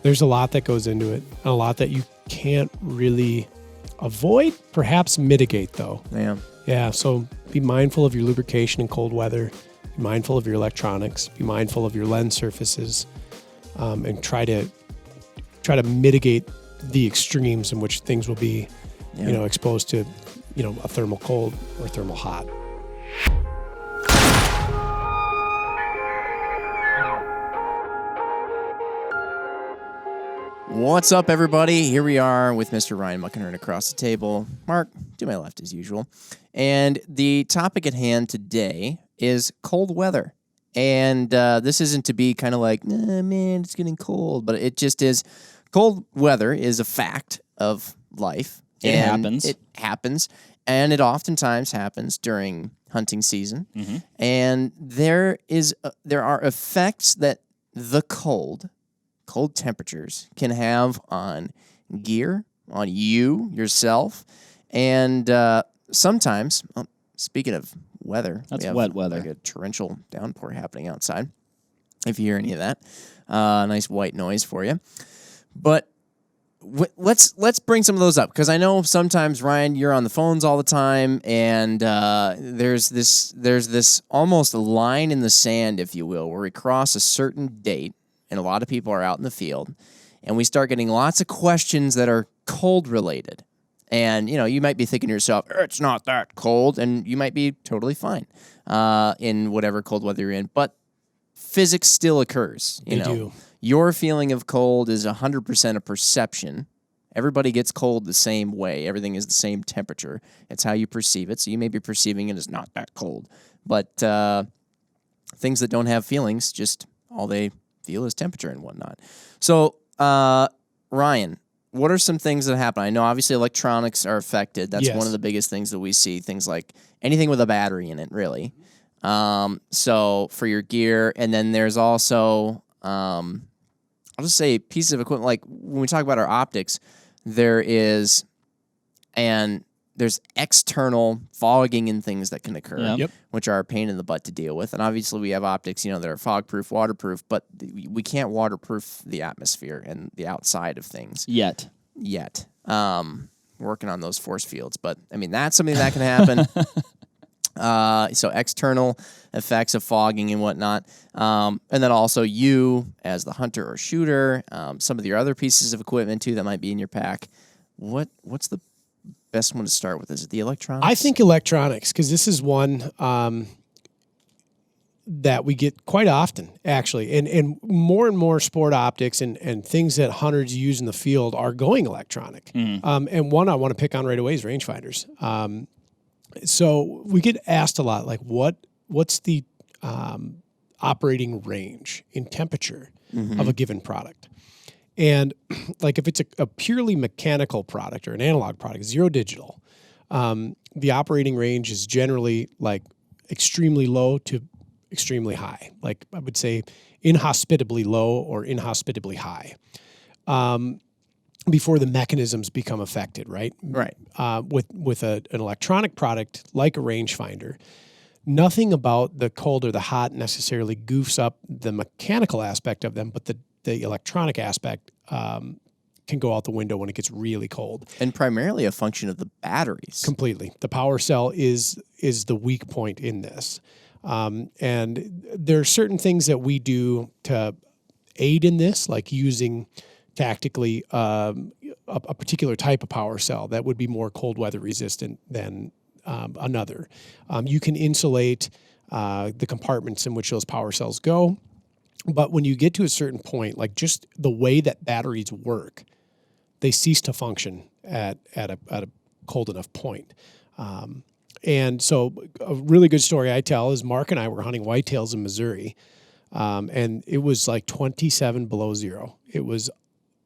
There's a lot that goes into it, and a lot that you can't really avoid, perhaps mitigate, though. Yeah. Yeah, so be mindful of your lubrication in cold weather. Be mindful of your electronics. Be mindful of your lens surfaces, and try to mitigate the extremes in which things will be, exposed to, a thermal cold or thermal hot. What's up, everybody? Here we are with Mr. Ryan Muckenhirn across the table. Mark, to my left as usual. And the topic at hand today is cold weather. And this isn't to be kind of like, nah, man, it's getting cold. But it just is. Cold weather is a fact of life. It happens. It happens. And it oftentimes happens during hunting season. Mm-hmm. And there are effects that the cold temperatures can have on gear, on you, yourself, and sometimes, speaking of weather, that's we have wet weather. Like a torrential downpour happening outside. If you hear any of that, nice white noise for you. But let's bring some of those up, because I know sometimes, Ryan, you're on the phones all the time, and there's this almost a line in the sand, if you will, where we cross a certain date. And a lot of people are out in the field, and we start getting lots of questions that are cold related. And, you might be thinking to yourself, it's not that cold, and you might be totally fine in whatever cold weather you're in. But physics still occurs. They do. Your feeling of cold is 100% a perception. Everybody gets cold the same way. Everything is the same temperature. It's how you perceive it. So you may be perceiving it as not that cold. But things that don't have feelings, just all they feel is temperature and whatnot. So, Ryan, what are some things that happen? I know obviously electronics are affected. That's Yes. one of the biggest things that we see. Things like anything with a battery in it, really. So for your gear, and then there's also, I'll just say pieces of equipment. Like when we talk about our optics, there's external fogging and things that can occur, which are a pain in the butt to deal with. And obviously we have optics, that are fog-proof, waterproof, but we can't waterproof the atmosphere and the outside of things. Yet. Working on those force fields. But, that's something that can happen. So external effects of fogging and whatnot. And then also you, as the hunter or shooter, some of your other pieces of equipment, too, that might be in your pack. What's the best one to start with? Is it the electronics? I think electronics, because this is one that we get quite often, actually. And more sport optics and things that hunters use in the field are going electronic. Mm. And one I want to pick on right away is rangefinders. So we get asked a lot, like, what's the operating range in temperature of a given product? And like if it's a purely mechanical product or an analog product, zero digital, the operating range is generally like extremely low to extremely high. Like I would say inhospitably low or inhospitably high, before the mechanisms become affected, right? Right. With an electronic product like a rangefinder, nothing about the cold or the hot necessarily goofs up the mechanical aspect of them, but the electronic aspect can go out the window when it gets really cold. And primarily a function of the batteries. Completely. The power cell is the weak point in this. And there are certain things that we do to aid in this, like using tactically a particular type of power cell that would be more cold weather resistant than another. You can insulate the compartments in which those power cells go. But when you get to a certain point, like just the way that batteries work, they cease to function at a cold enough point. And so a really good story I tell is Mark and I were hunting whitetails in Missouri, and it was like 27 below zero. It was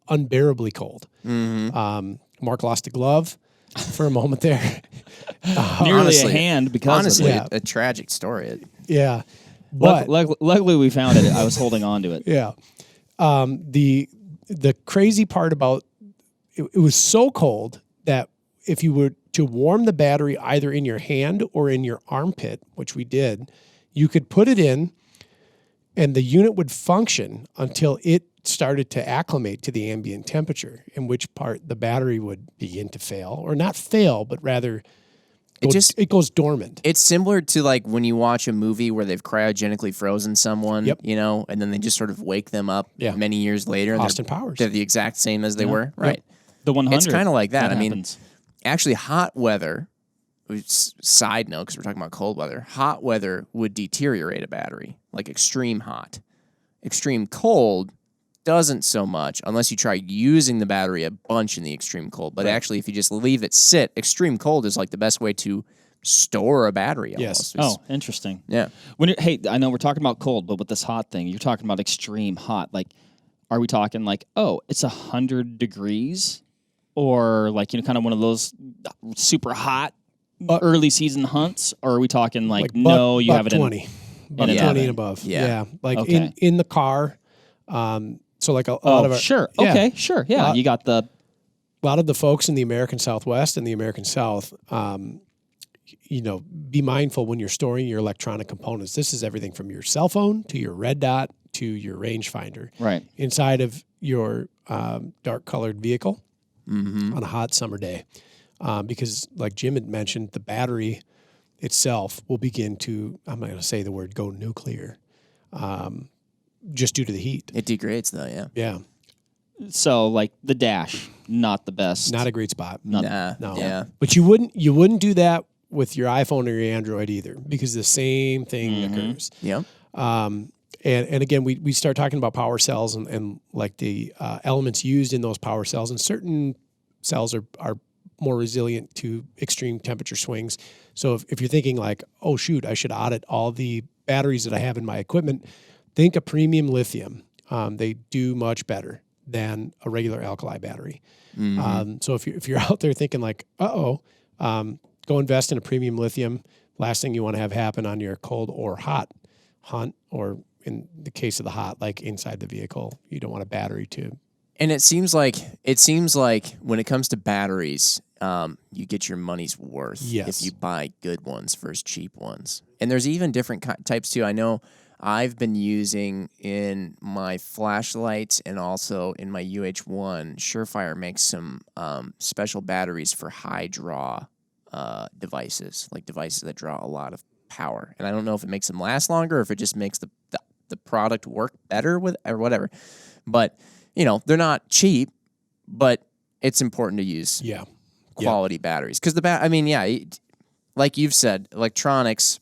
unbearably cold. Mm-hmm. Mark lost a glove for a moment there. Nearly honestly, a hand because of it. A tragic story. Yeah. But luckily we found it. I was holding on to it. Yeah. The crazy part about it was so cold that if you were to warm the battery either in your hand or in your armpit, which we did, you could put it in and the unit would function until it started to acclimate to the ambient temperature, in which part the battery would begin to fail, or not fail, but rather it goes dormant. It's similar to like when you watch a movie where they've cryogenically frozen someone, Yep. and then they just sort of wake them up Yeah. many years later. And Austin Powers. They're the exact same as they were. Right. The 100. It's kind of like that. I mean, happens. actually, hot weather, side note, because we're talking about cold weather, hot weather would deteriorate a battery, like extreme hot. Extreme cold doesn't so much unless you try using the battery a bunch in the extreme cold. But actually, if you just leave it sit, extreme cold is like the best way to store a battery almost. Yes. Interesting. Yeah. Hey, I know we're talking about cold, but with this hot thing, you're talking about extreme hot. Like, are we talking like, it's 100 degrees? Or like, kind of one of those super hot early season hunts? Or are we talking like you have it in 20. Buck 20 and above. Yeah. Like Okay. in the car. So like a lot of our, sure. Yeah. Okay, sure. Yeah, you got the... A lot of the folks in the American Southwest and the American South, be mindful when you're storing your electronic components. This is everything from your cell phone to your red dot to your rangefinder. Right. Inside of your dark-colored vehicle on a hot summer day. Because like Jim had mentioned, the battery itself will begin to, I'm not going to say the word go nuclear, just due to the heat. It degrades, though, yeah. Yeah. So like the dash, not the best. Not a great spot. Nah. No. Yeah. But you wouldn't do that with your iPhone or your Android either, because the same thing occurs. Yeah. And again, we start talking about power cells and like the elements used in those power cells, and certain cells are more resilient to extreme temperature swings. So if you're thinking like, oh shoot, I should audit all the batteries that I have in my equipment, think a premium lithium. They do much better than a regular alkali battery. So if you're out there thinking like, go invest in a premium lithium. Last thing you want to have happen on your cold or hot hunt, or in the case of the hot, like inside the vehicle, you don't want a battery to. And it seems like when it comes to batteries, you get your money's worth Yes. if you buy good ones versus cheap ones. And there's even different types too. I know I've been using in my flashlights and also in my UH1. Surefire makes some special batteries for high draw devices, like devices that draw a lot of power. And I don't know if it makes them last longer or if it just makes the product work better with or whatever. But they're not cheap, but it's important to use quality batteries, because like you've said, electronics.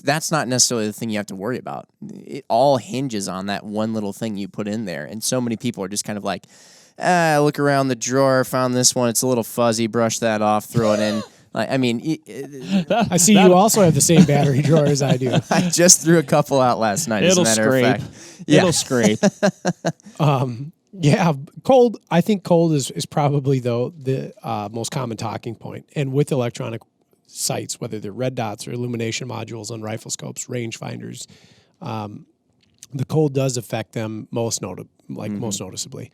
That's not necessarily the thing you have to worry about. It all hinges on that one little thing you put in there. And so many people are just kind of like, look around the drawer, found this one, it's a little fuzzy, brush that off, throw it in. I see you also have the same battery drawer as I do. I just threw a couple out last night, as a matter of fact. Yeah. It'll scrape. Cold. I think cold is probably, though, the most common talking point. And with electronic sights, whether they're red dots or illumination modules on rifle scopes, rangefinders, the cold does affect them most noticeably.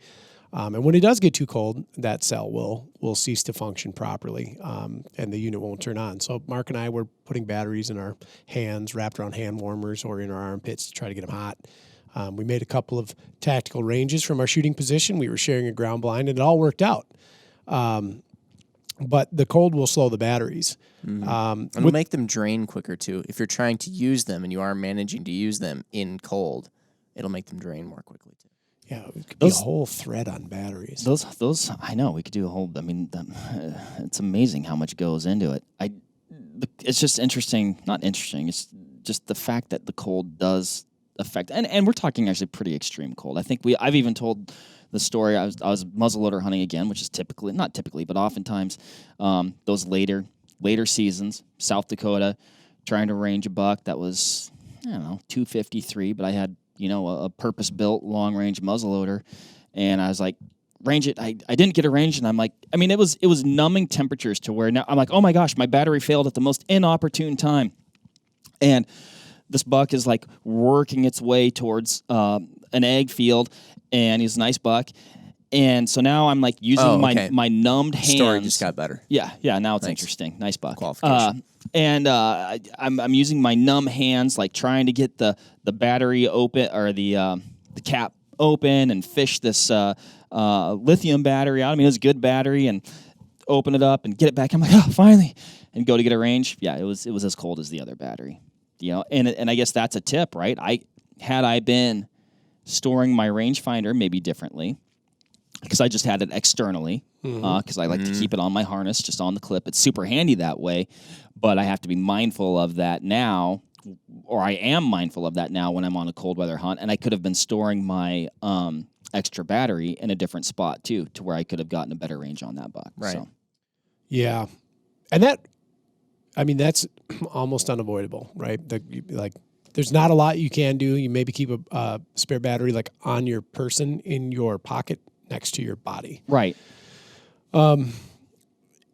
And when it does get too cold, that cell will cease to function properly, and the unit won't turn on. So Mark and I were putting batteries in our hands, wrapped around hand warmers or in our armpits to try to get them hot. We made a couple of tactical ranges from our shooting position. We were sharing a ground blind, and it all worked out. But the cold will slow the batteries. And it'll make them drain quicker, too. If you're trying to use them and you are managing to use them in cold, it'll make them drain more quickly, too. Yeah, it could be a whole thread on batteries. Those I know we could do a whole. I mean, it's amazing how much goes into it. It's just interesting. Not interesting. It's just the fact that the cold does affect, and we're talking actually pretty extreme cold. I think I've even told the story. I was muzzleloader hunting again, which is not typically, but oftentimes those later seasons, South Dakota, trying to range a buck that was 253, but I had a purpose-built long-range muzzleloader, and I was like, range it. I didn't get a range, and I'm like, it was numbing temperatures to where now I'm like, oh my gosh, my battery failed at the most inopportune time, and this buck is like working its way towards an egg field, and he's a nice buck, and so now I'm like using my numbed hands. Story just got better. Yeah. Now it's interesting. Nice buck. Qualification. And I'm using my numb hands, like trying to get the battery open or the cap open and fish this lithium battery out. I mean, it was a good battery, and open it up and get it back. I'm like, oh, finally, and go to get a range. Yeah, it was as cold as the other battery, and I guess that's a tip, right? Had I been storing my rangefinder maybe differently, because I just had it externally, because I like to keep it on my harness, just on the clip. It's super handy that way, but I have to be mindful of that now, or I am mindful of that now when I'm on a cold weather hunt, and I could have been storing my extra battery in a different spot too, to where I could have gotten a better range on that buck. Right. So. Yeah. And that's almost unavoidable, right? There's not a lot you can do. You maybe keep a spare battery like on your person in your pocket next to your body. Right.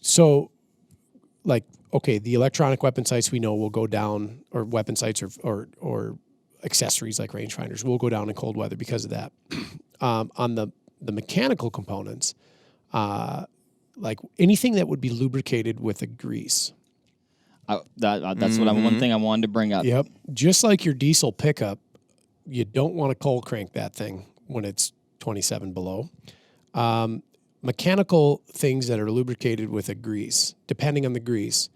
So like, okay, the electronic weapon sights we know will go down, or weapon sights or accessories like rangefinders will go down in cold weather because of that. On the mechanical components, like anything that would be lubricated with a grease. That's one thing I wanted to bring up. Yep. Just like your diesel pickup, you don't want to cold crank that thing when it's 27 below. Mechanical things that are lubricated with a grease, depending on the grease,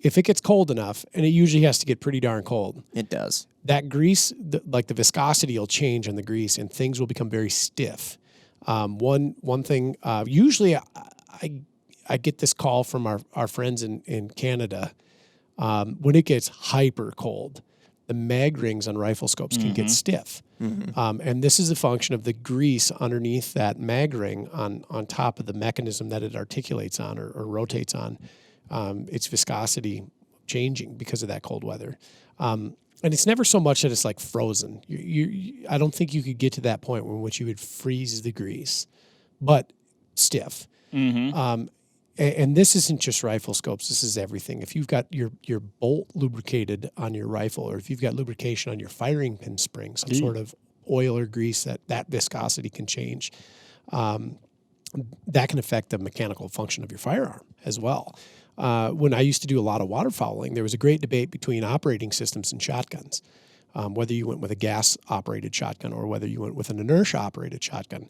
if it gets cold enough, and it usually has to get pretty darn cold. It does. That grease, the viscosity will change on the grease, and things will become very stiff. One thing, usually I get this call from our friends in Canada. When it gets hyper cold, the mag rings on rifle scopes can get stiff. And this is a function of the grease underneath that mag ring on top of the mechanism that it articulates on or rotates on. Its viscosity changing because of that cold weather. And it's never so much that it's like frozen. I don't think you could get to that point in which you would freeze the grease, but stiff. And this isn't just rifle scopes. This is everything. If you've got your bolt lubricated on your rifle, or if you've got lubrication on your firing pin spring, some sort of oil or grease that viscosity can change, that can affect the mechanical function of your firearm as well. When I used to do a lot of waterfowling, there was a great debate between operating systems and shotguns, whether you went with a gas-operated shotgun or whether you went with an inertia-operated shotgun.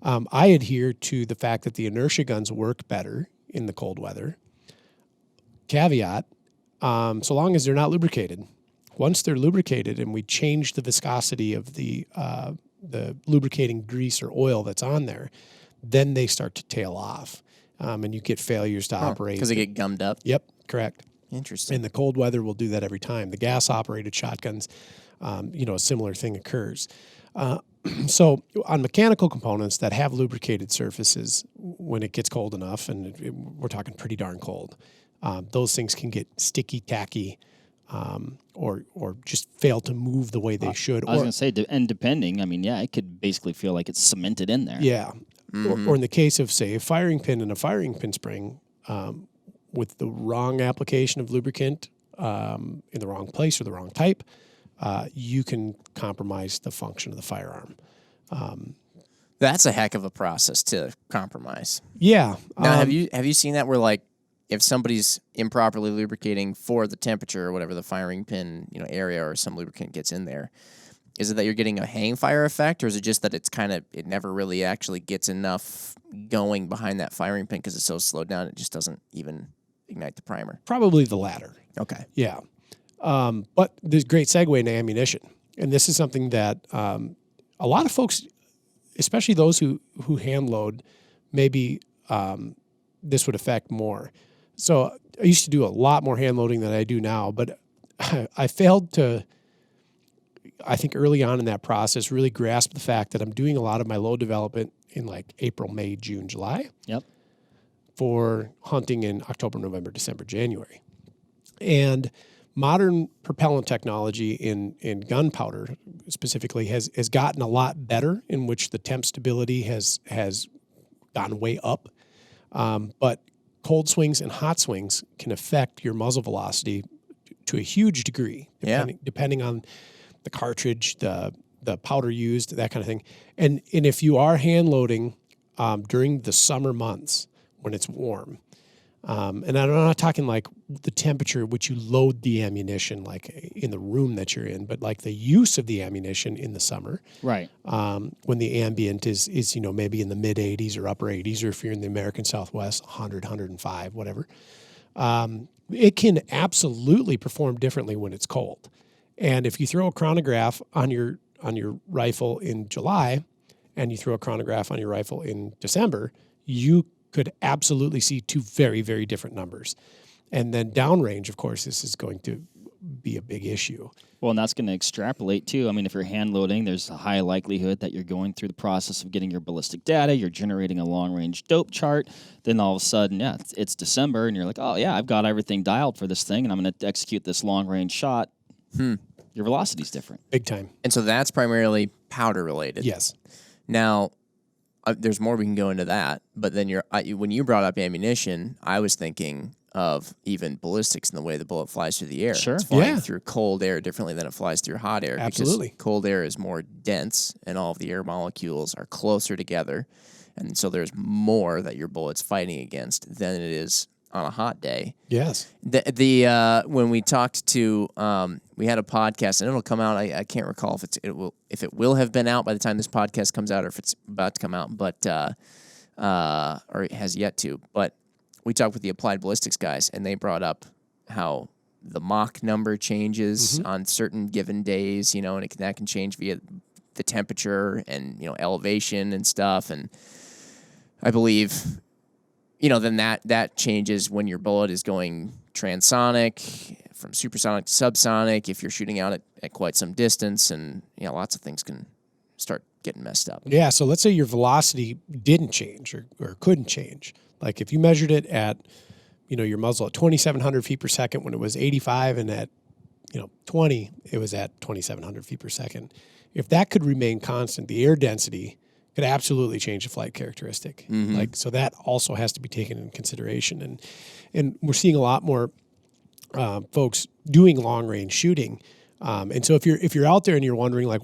I adhere to the fact that the inertia guns work better in the cold weather. Caveat, so long as they're not lubricated. Once they're lubricated and we change the viscosity of the lubricating grease or oil that's on there, then they start to tail off. And you get failures to operate. Because they get gummed up? Yep, correct. Interesting. And the cold weather will do that every time. The gas-operated shotguns, a similar thing occurs. So on mechanical components that have lubricated surfaces, when it gets cold enough, and we're talking pretty darn cold, those things can get sticky, tacky, or just fail to move the way they should. I was going to say, and depending, it could basically feel like it's cemented in there. Yeah. Or in the case of, say, a firing pin and a firing pin spring, with the wrong application of lubricant in the wrong place or the wrong type, you can compromise the function of the firearm. That's a heck of a process to compromise. Yeah. Now, have you seen that where, like, if somebody's improperly lubricating for the temperature or whatever the firing pin area or some lubricant gets in there, is it that you're getting a hang fire effect, or is it just that it never really actually gets enough going behind that firing pin because it's so slowed down it just doesn't even ignite the primer? Probably the latter. Okay. Yeah. But there's a great segue into ammunition. And this is something that a lot of folks, especially those who hand load, maybe this would affect more. So I used to do a lot more hand loading than I do now, but I failed to, I think early on in that process, really grasp the fact that I'm doing a lot of my load development in like April, May, June, July. Yep. For hunting in October, November, December, January. And modern propellant technology in gunpowder specifically has gotten a lot better, in which the temp stability has gone way up. But cold swings and hot swings can affect your muzzle velocity to a huge degree, depending on the cartridge, the powder used, that kind of thing. And if you are hand loading during the summer months when it's warm, And I'm not talking like the temperature at which you load the ammunition, like in the room that you're in, but like the use of the ammunition in the summer. Right. When the ambient is maybe in the mid 80s or upper 80s, or if you're in the American Southwest, 100, 105, whatever. It can absolutely perform differently when it's cold. And if you throw a chronograph on your rifle in July and you throw a chronograph on your rifle in December, you could absolutely see two very, very different numbers. And then downrange, of course, this is going to be a big issue. Well, and that's going to extrapolate too. I mean, if you're hand loading, there's a high likelihood that you're going through the process of getting your ballistic data, you're generating a long-range dope chart, then all of a sudden, it's December, and you're like, oh, yeah, I've got everything dialed for this thing, and I'm going to execute this long-range shot. Your velocity's different. Big time. And so that's primarily powder related. Yes. Now, there's more we can go into that, but then when you brought up ammunition, I was thinking of even ballistics and the way the bullet flies through the air. Sure. It's flying through cold air differently than it flies through hot air. Absolutely. Because cold air is more dense, and all of the air molecules are closer together, and so there's more that your bullet's fighting against than it is on a hot day. Yes. When we talked to we had a podcast, and it'll come out. I can't recall if it will have been out by the time this podcast comes out, or if it's about to come out, but or it has yet to. But we talked with the applied ballistics guys, and they brought up how the Mach number changes on certain given days, and that can change via the temperature and elevation and stuff. And I believe, then that changes when your bullet is going transonic, from supersonic to subsonic, if you're shooting out at quite some distance, and lots of things can start getting messed up. Yeah, so let's say your velocity didn't change or couldn't change. Like if you measured it at, your muzzle at 2,700 feet per second when it was 85, and at, 20, it was at 2,700 feet per second. If that could remain constant, the air density could absolutely change the flight characteristic. So that also has to be taken into consideration. And we're seeing a lot more folks doing long range shooting. And so if you're out there and you're wondering like,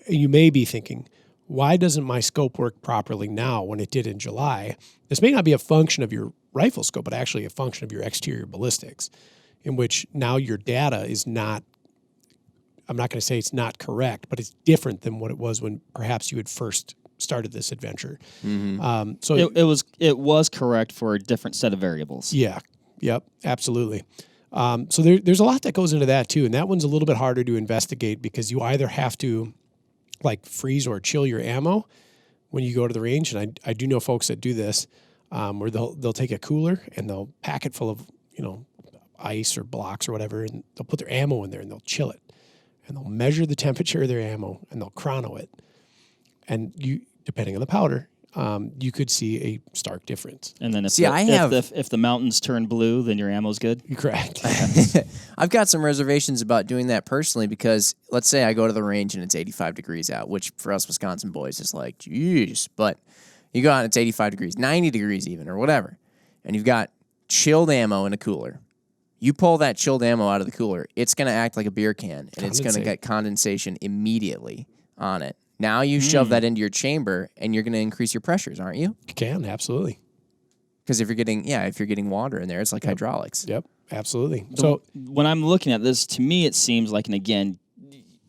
you may be thinking, why doesn't my scope work properly now when it did in July? This may not be a function of your rifle scope, but actually a function of your exterior ballistics, in which now your data is not, I'm not going to say it's not correct, but it's different than what it was when perhaps you had first started this adventure. So it was correct for a different set of variables. Yeah. Yep. Absolutely. So there's a lot that goes into that too. And that one's a little bit harder to investigate because you either have to like freeze or chill your ammo when you go to the range. And I do know folks that do this, where they'll take a cooler and they'll pack it full of, ice or blocks or whatever, and they'll put their ammo in there and they'll chill it. And they'll measure the temperature of their ammo and they'll chrono it. And depending on the powder, you could see a stark difference. And then if the mountains turn blue, then your ammo's good? You're correct. I've got some reservations about doing that personally because let's say I go to the range and it's 85 degrees out, which for us Wisconsin boys is like, geez. But you go out and it's 85 degrees, 90 degrees even, or whatever, and you've got chilled ammo in a cooler. You pull that chilled ammo out of the cooler, it's going to act like a beer can, and it's going to get condensation immediately on it. Now you shove that into your chamber, and you're going to increase your pressures, aren't you? You can, absolutely. Because if you're getting water in there, it's like hydraulics. Yep, absolutely. So when I'm looking at this, to me it seems like, and again,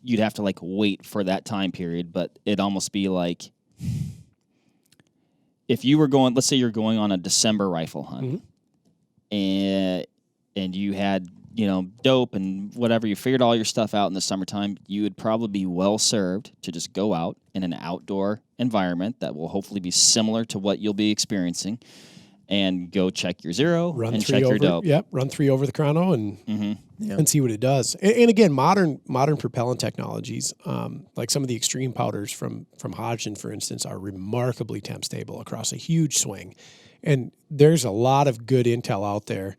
you'd have to like wait for that time period, but it'd almost be like if you were going, let's say you're going on a December rifle hunt, and you had, dope and whatever, you figured all your stuff out in the summertime, you would probably be well served to just go out in an outdoor environment that will hopefully be similar to what you'll be experiencing and go check your zero and check your dope. Yep, run 3 over the chrono and see what it does. And again, modern propellant technologies, like some of the extreme powders from Hodgdon, for instance, are remarkably temp stable across a huge swing. And there's a lot of good intel out there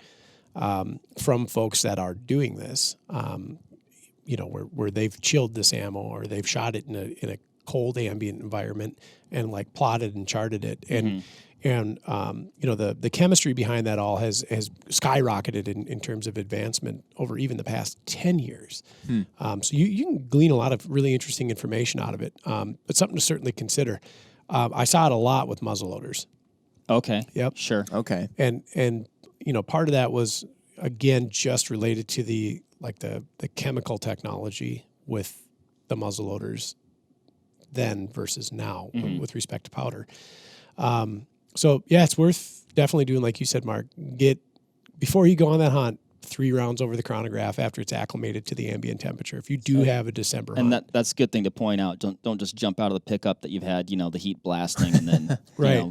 from folks that are doing this, where they've chilled this ammo or they've shot it in a cold ambient environment and like plotted and charted it. And the chemistry behind that all has skyrocketed in terms of advancement over even the past 10 years. So you can glean a lot of really interesting information out of it, but something to certainly consider. I saw it a lot with muzzleloaders. Okay. Yep. Sure. Okay. And part of that was again just related to the chemical technology with the muzzle loaders then versus now with respect to powder. So yeah, it's worth definitely doing, like you said, Mark, before you go on that hunt, 3 rounds over the chronograph after it's acclimated to the ambient temperature. If you do have a December hunt. And that's a good thing to point out. Don't just jump out of the pickup that you've had, the heat blasting and then right.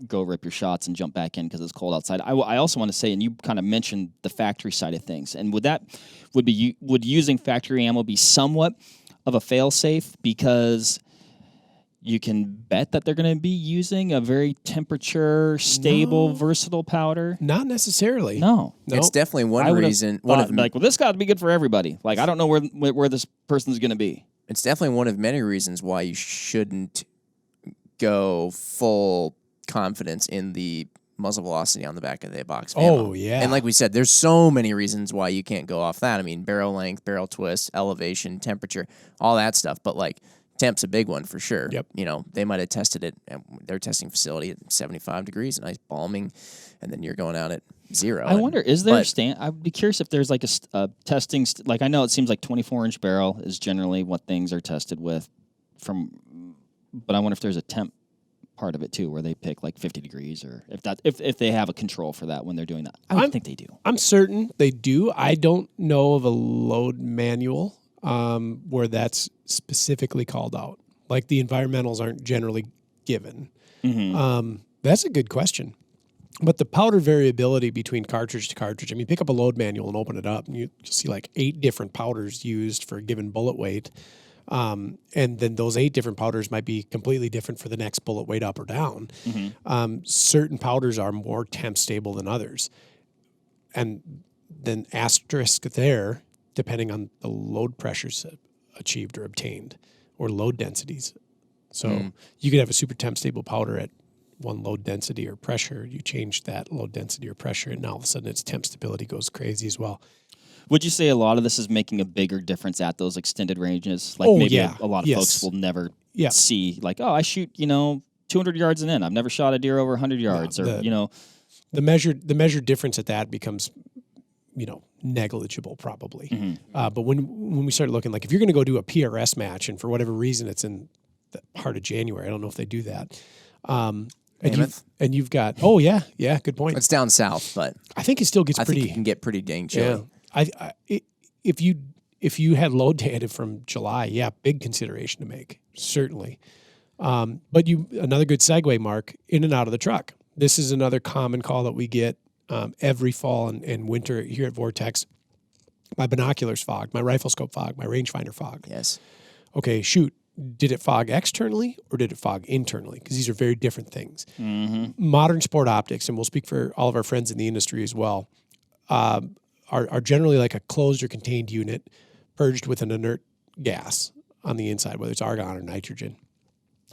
Go rip your shots and jump back in because it's cold outside. I also want to say, and you kind of mentioned the factory side of things, and would using factory ammo be somewhat of a fail-safe because you can bet that they're going to be using a very temperature stable, versatile powder? Not necessarily. No. It's definitely one reason. This got to be good for everybody. Like, I don't know where this person's going to be. It's definitely one of many reasons why you shouldn't go full confidence in the muzzle velocity on the back of the box of ammo. Oh, yeah. And like we said, there's so many reasons why you can't go off that. I mean, barrel length, barrel twist, elevation, temperature, all that stuff. But like, temp's a big one for sure. Yep. They might have tested it at their testing facility at 75 degrees, nice balming, and then you're going out at 0. I wonder, is there I'd be curious if there's like a testing, like I know it seems like 24-inch barrel is generally what things are tested with but I wonder if there's a temp part of it too, where they pick like 50 degrees or if they have a control for that when they're doing that. I think they do. I'm certain they do. I don't know of a load manual where that's specifically called out. Like the environmentals aren't generally given. That's a good question. But the powder variability between cartridge to cartridge, I mean, pick up a load manual and open it up, and you'll see like 8 different powders used for a given bullet weight. And then those 8 different powders might be completely different for the next bullet weight up or down. Certain powders are more temp stable than others. And then asterisk there, depending on the load pressures achieved or obtained or load densities. So you could have a super temp stable powder at one load density or pressure. You change that load density or pressure, and now all of a sudden its temp stability goes crazy as well. Would you say a lot of this is making a bigger difference at those extended ranges? Like a lot of folks will never see, like, oh, I shoot, 200 yards and in. I've never shot a deer over 100 yards The measured difference at that becomes, negligible probably. But when we start looking, like if you're going to go do a PRS match and for whatever reason it's in the part of January, I don't know if they do that. And you've got, good point. It's down south, but I think it still gets I pretty. think it can get pretty dang chilly. Yeah. If you had load data from July, big consideration to make, certainly. But another good segue, Mark, in and out of the truck. This is another common call that we get every fall and winter here at Vortex. My binoculars fogged, my rifle scope fogged, my rangefinder fogged. Yes. Okay, shoot. Did it fog externally or did it fog internally? Because these are very different things. Modern sport optics, and we'll speak for all of our friends in the industry as well, are generally like a closed or contained unit purged with an inert gas on the inside, whether it's argon or nitrogen.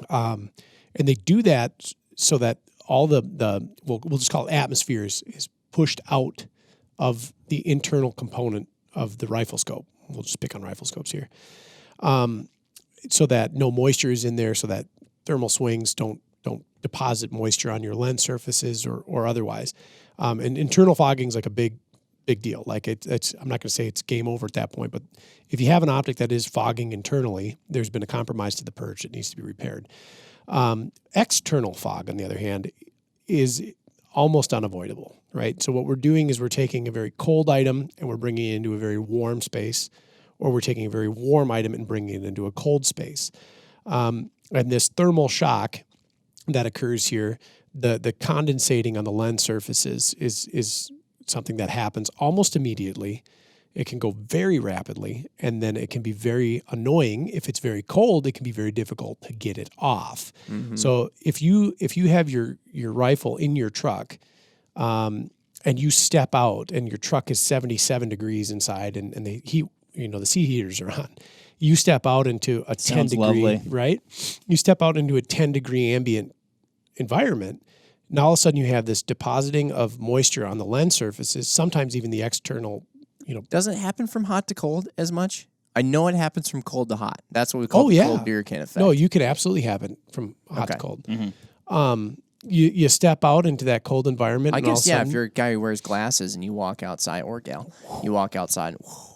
And they do that so that all we'll just call it atmosphere is pushed out of the internal component of the rifle scope. We'll just pick on rifle scopes here. So that no moisture is in there, so that thermal swings don't deposit moisture on your lens surfaces or otherwise. And internal fogging is like a big deal. Like it's I'm not going to say it's game over at that point, but if you have an optic that is fogging internally, there's been a compromise to the purge that needs to be repaired. External fog, on the other hand, is almost unavoidable, right? So what we're doing is we're taking a very cold item and we're bringing it into a very warm space, or we're taking a very warm item and bringing it into a cold space. And this thermal shock that occurs here, the condensating on the lens surfaces is something that happens almost immediately. It can go very rapidly, and then it can be very annoying. If it's very cold, it can be very difficult to get it off. So if you have your rifle in your truck, and you step out and your truck is 77 degrees inside and the heat, the seat heaters are on. You step out into a 10 degree, lovely. Right? You step out into a 10 degree ambient environment. Now all of a sudden you have this depositing of moisture on the lens surfaces, sometimes even the external, Doesn't it happen from hot to cold as much? I know it happens from cold to hot. That's what we call the cold beer can effect. No, you could absolutely have it from hot to cold. you step out into that cold environment. I and all guess, of a yeah, sudden, if you're a guy who wears glasses and you walk outside, or gal, you walk outside.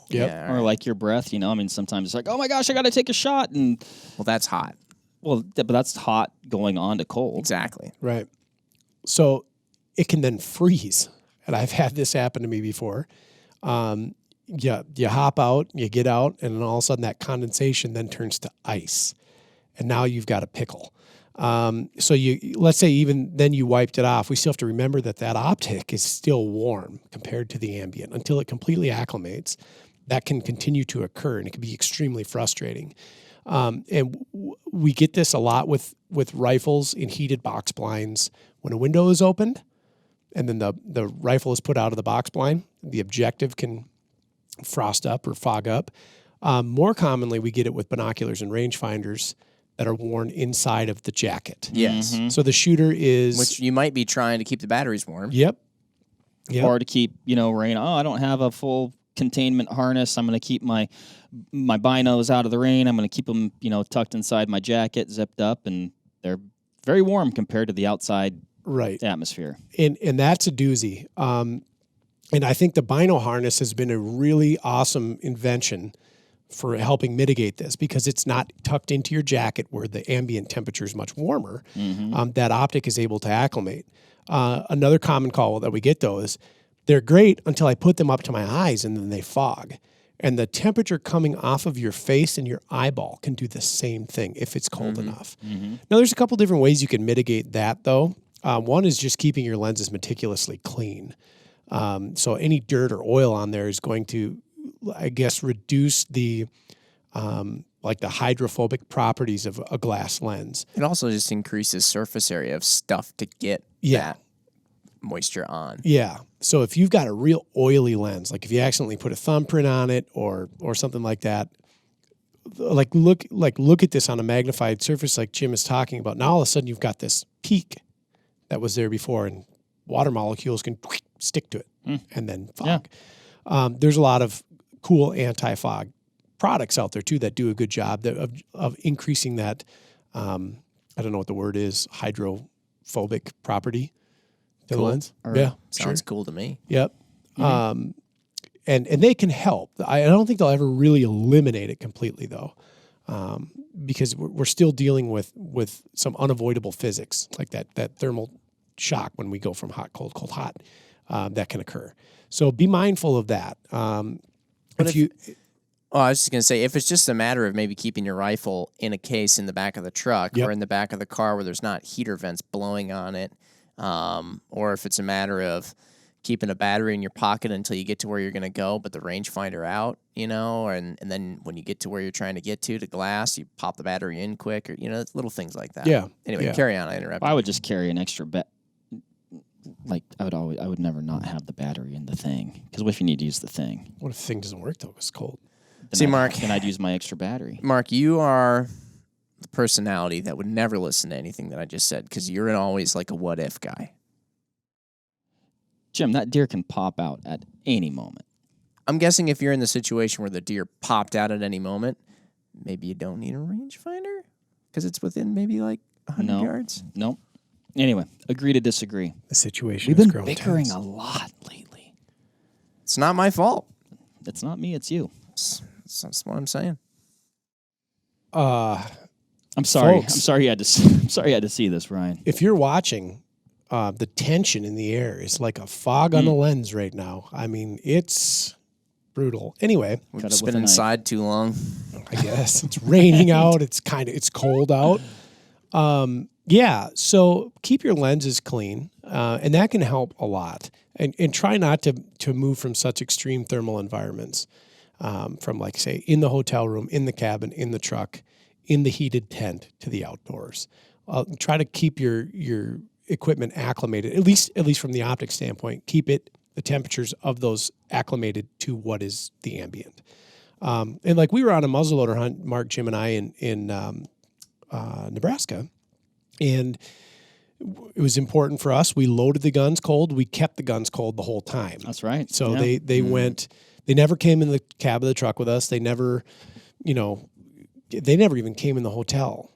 Yep. Yeah, Or all right. like your breath, I mean, sometimes it's like, oh my gosh, I got to take a shot. And, Well, that's hot. but that's hot going on to cold. Exactly. right. So it can then freeze. And I've had this happen to me before. You hop out, you get out, and then all of a sudden that condensation then turns to ice. And now you've got a pickle. So let's say even then you wiped it off. We still have to remember that optic is still warm compared to the ambient until it completely acclimates. That can continue to occur, and it can be extremely frustrating. We get this a lot with rifles in heated box blinds. When a window is opened, and then the rifle is put out of the box blind, the objective can frost up or fog up. More commonly, we get it with binoculars and rangefinders that are worn inside of the jacket. Yes. So the shooter is... Which you might be trying to keep the batteries warm. Yep. Or to keep, rain. Oh, I don't have a full containment harness. I'm going to keep my binos out of the rain. I'm going to keep them, tucked inside my jacket, zipped up, and they're very warm compared to the outside atmosphere. And that's a doozy. And I think the bino harness has been a really awesome invention for helping mitigate this because it's not tucked into your jacket where the ambient temperature is much warmer. That optic is able to acclimate. Another common call that we get, though, is they're great until I put them up to my eyes and then they fog. And the temperature coming off of your face and your eyeball can do the same thing if it's cold enough. Now, there's a couple different ways you can mitigate that, though. One is just keeping your lenses meticulously clean. So any dirt or oil on there is going to, I guess, reduce the the hydrophobic properties of a glass lens. It also just increases surface area of stuff to get that moisture on. Yeah. So if you've got a real oily lens, like if you accidentally put a thumbprint on it or something like that, look at this on a magnified surface like Jim is talking about. Now all of a sudden you've got this peak that was there before, and water molecules can stick to it and then fog. Yeah. There's a lot of cool anti-fog products out there too that do a good job of increasing that. I don't know what the word is, hydrophobic property to the lens. Sounds cool to me. Yep. And they can help. I don't think they'll ever really eliminate it completely though, because we're still dealing with some unavoidable physics like that thermal shock when we go from hot, cold, cold, hot. That can occur. So be mindful of that. I was just going to say, if it's just a matter of maybe keeping your rifle in a case in the back of the truck or in the back of the car where there's not heater vents blowing on it, or if it's a matter of keeping a battery in your pocket until you get to where you're going to go, but the rangefinder out, and then when you get to where you're trying to get to glass, you pop the battery in quick, or, little things like that. Yeah. Anyway, carry on. I interrupted. I would just carry an extra I would never not have the battery in the thing. Because what if you need to use the thing? What if the thing doesn't work though? It's cold. Mark. Then I'd use my extra battery. Mark, you are the personality that would never listen to anything that I just said because you're always like a what if guy. Jim, that deer can pop out at any moment. I'm guessing if you're in the situation where the deer popped out at any moment, maybe you don't need a rangefinder because it's within maybe like 100 yards. Nope. Anyway, agree to disagree. The situation We've has been grown bickering tense. a lot lately. It's not my fault. It's not me, it's you. That's what I'm saying. I'm sorry. Folks, I'm sorry you had to see this, Ryan. If you're watching, the tension in the air is like a fog on the lens right now. I mean, it's brutal. Anyway, We've Cut it just with been a knife. inside too long. I guess it's raining out. It's cold out. So keep your lenses clean, and that can help a lot. And try not to move from such extreme thermal environments, from like say in the hotel room, in the cabin, in the truck, in the heated tent to the outdoors. Try to keep your equipment acclimated, at least from the optic standpoint. Keep the temperatures of those acclimated to what is the ambient. And like we were on a muzzleloader hunt, Mark, Jim, and I in Nebraska, and it was important for us. We loaded the guns cold. We kept the guns cold the whole time. That's right. So they went. They never came in the cab of the truck with us. They never, they never even came in the hotel.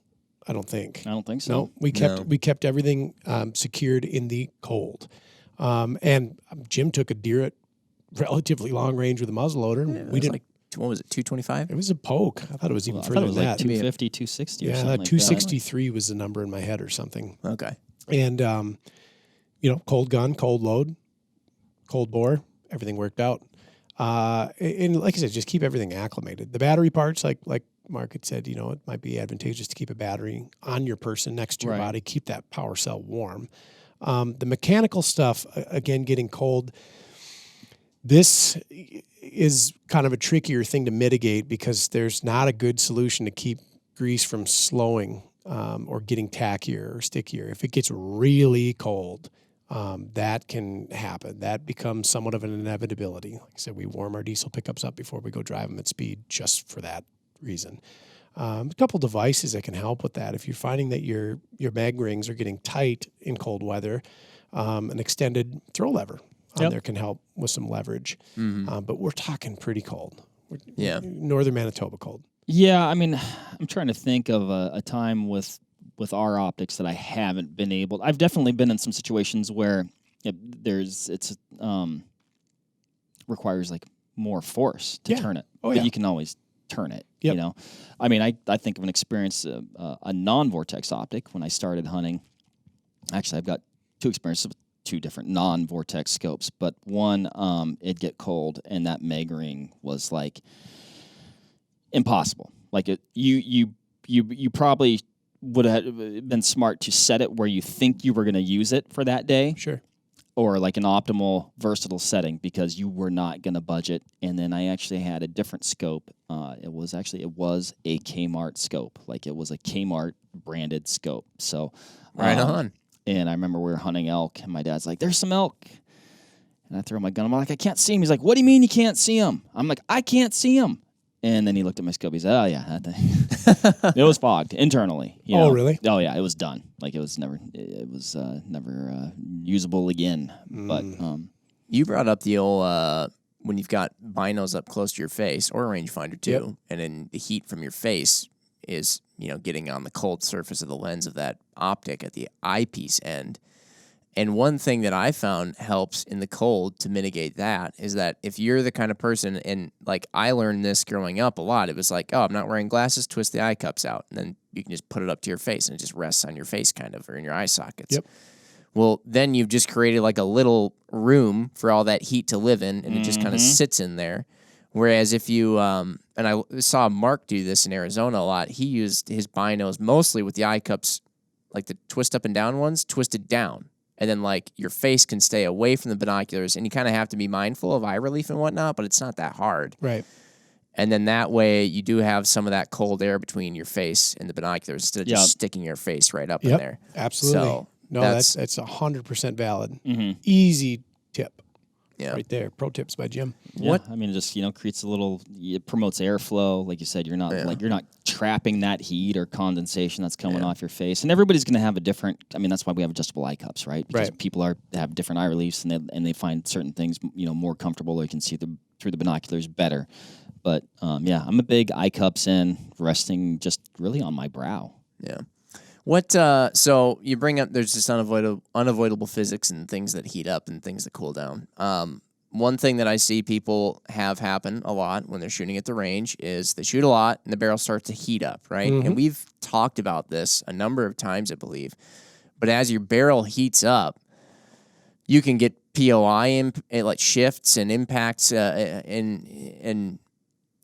I don't think. I don't think so. No, we kept everything secured in the cold. And Jim took a deer at relatively long range with a muzzleloader. We didn't. Like, what was it, 225? It was a poke. I thought it was even I further thought it was than like that. 250, 260 or Yeah, something like 263 was the number in my head or something. Okay. And, cold gun, cold load, cold bore, everything worked out. And like I said, just keep everything acclimated. The battery parts, like Mark had said, it might be advantageous to keep a battery on your person next to your body, keep that power cell warm. The mechanical stuff, again, getting cold, this is kind of a trickier thing to mitigate because there's not a good solution to keep grease from slowing or getting tackier or stickier. If it gets really cold, that can happen. That becomes somewhat of an inevitability. Like I said, we warm our diesel pickups up before we go drive them at speed just for that reason. A couple devices that can help with that. If you're finding that your mag rings are getting tight in cold weather, an extended throw lever on there can help with some leverage. But we're talking pretty cold. Northern Manitoba cold. Yeah, I mean, I'm trying to think of a time with our optics that I haven't been able. I've definitely been in some situations where it's requires like more force to turn it. But you can always turn it. I mean, I think of an experience, a non-vortex optic when I started hunting. Actually, I've got two experiences with two different non-vortex scopes, but one, it'd get cold and that mag ring was like impossible. Like you probably would have been smart to set it where you think you were going to use it for that day. Sure. Or like an optimal versatile setting because you were not going to budget. And then I actually had a different scope. It was a Kmart scope. Like it was a Kmart branded scope. So right on. And I remember we were hunting elk and my dad's like, there's some elk. And I throw my gun. I'm like, I can't see him. He's like, what do you mean you can't see him? I'm like, I can't see him. And then he looked at my scope. He said, oh, yeah, that thing. It was fogged internally. Oh, really? Oh, yeah, it was done. Like, it was never usable again. But you brought up the old, when you've got binos up close to your face, or a rangefinder too, and then the heat from your face is, getting on the cold surface of the lens of that optic at the eyepiece end. And one thing that I found helps in the cold to mitigate that is that if you're the kind of person, and like I learned this growing up a lot, it was like, oh, I'm not wearing glasses, twist the eye cups out. And then you can just put it up to your face and it just rests on your face kind of, or in your eye sockets. Yep. Well, then you've just created like a little room for all that heat to live in, and it just kind of sits in there. Whereas if you, and I saw Mark do this in Arizona a lot, he used his binos mostly with the eye cups, like the twist up and down ones, twisted down. And then, like, your face can stay away from the binoculars, and you kind of have to be mindful of eye relief and whatnot, but it's not that hard. Right. And then that way, you do have some of that cold air between your face and the binoculars instead of just sticking your face right up in there. Absolutely. So no, that's 100% valid. Easy tip. Yeah. Right there. Pro tips by Jim. Yeah, I mean, it just creates it promotes airflow. Like you said, you're not you're not trapping that heat or condensation that's coming off your face. And everybody's going to have a different. I mean, that's why we have adjustable eye cups, right? Because people have different eye reliefs, and they find certain things more comfortable, or you can see through the binoculars better. But I'm a big eye cups in, resting just really on my brow. Yeah. What? So you bring up there's just unavoidable physics and things that heat up and things that cool down. One thing that I see people have happen a lot when they're shooting at the range is they shoot a lot and the barrel starts to heat up, right? And we've talked about this a number of times, I believe. But as your barrel heats up, you can get POI like shifts and impacts and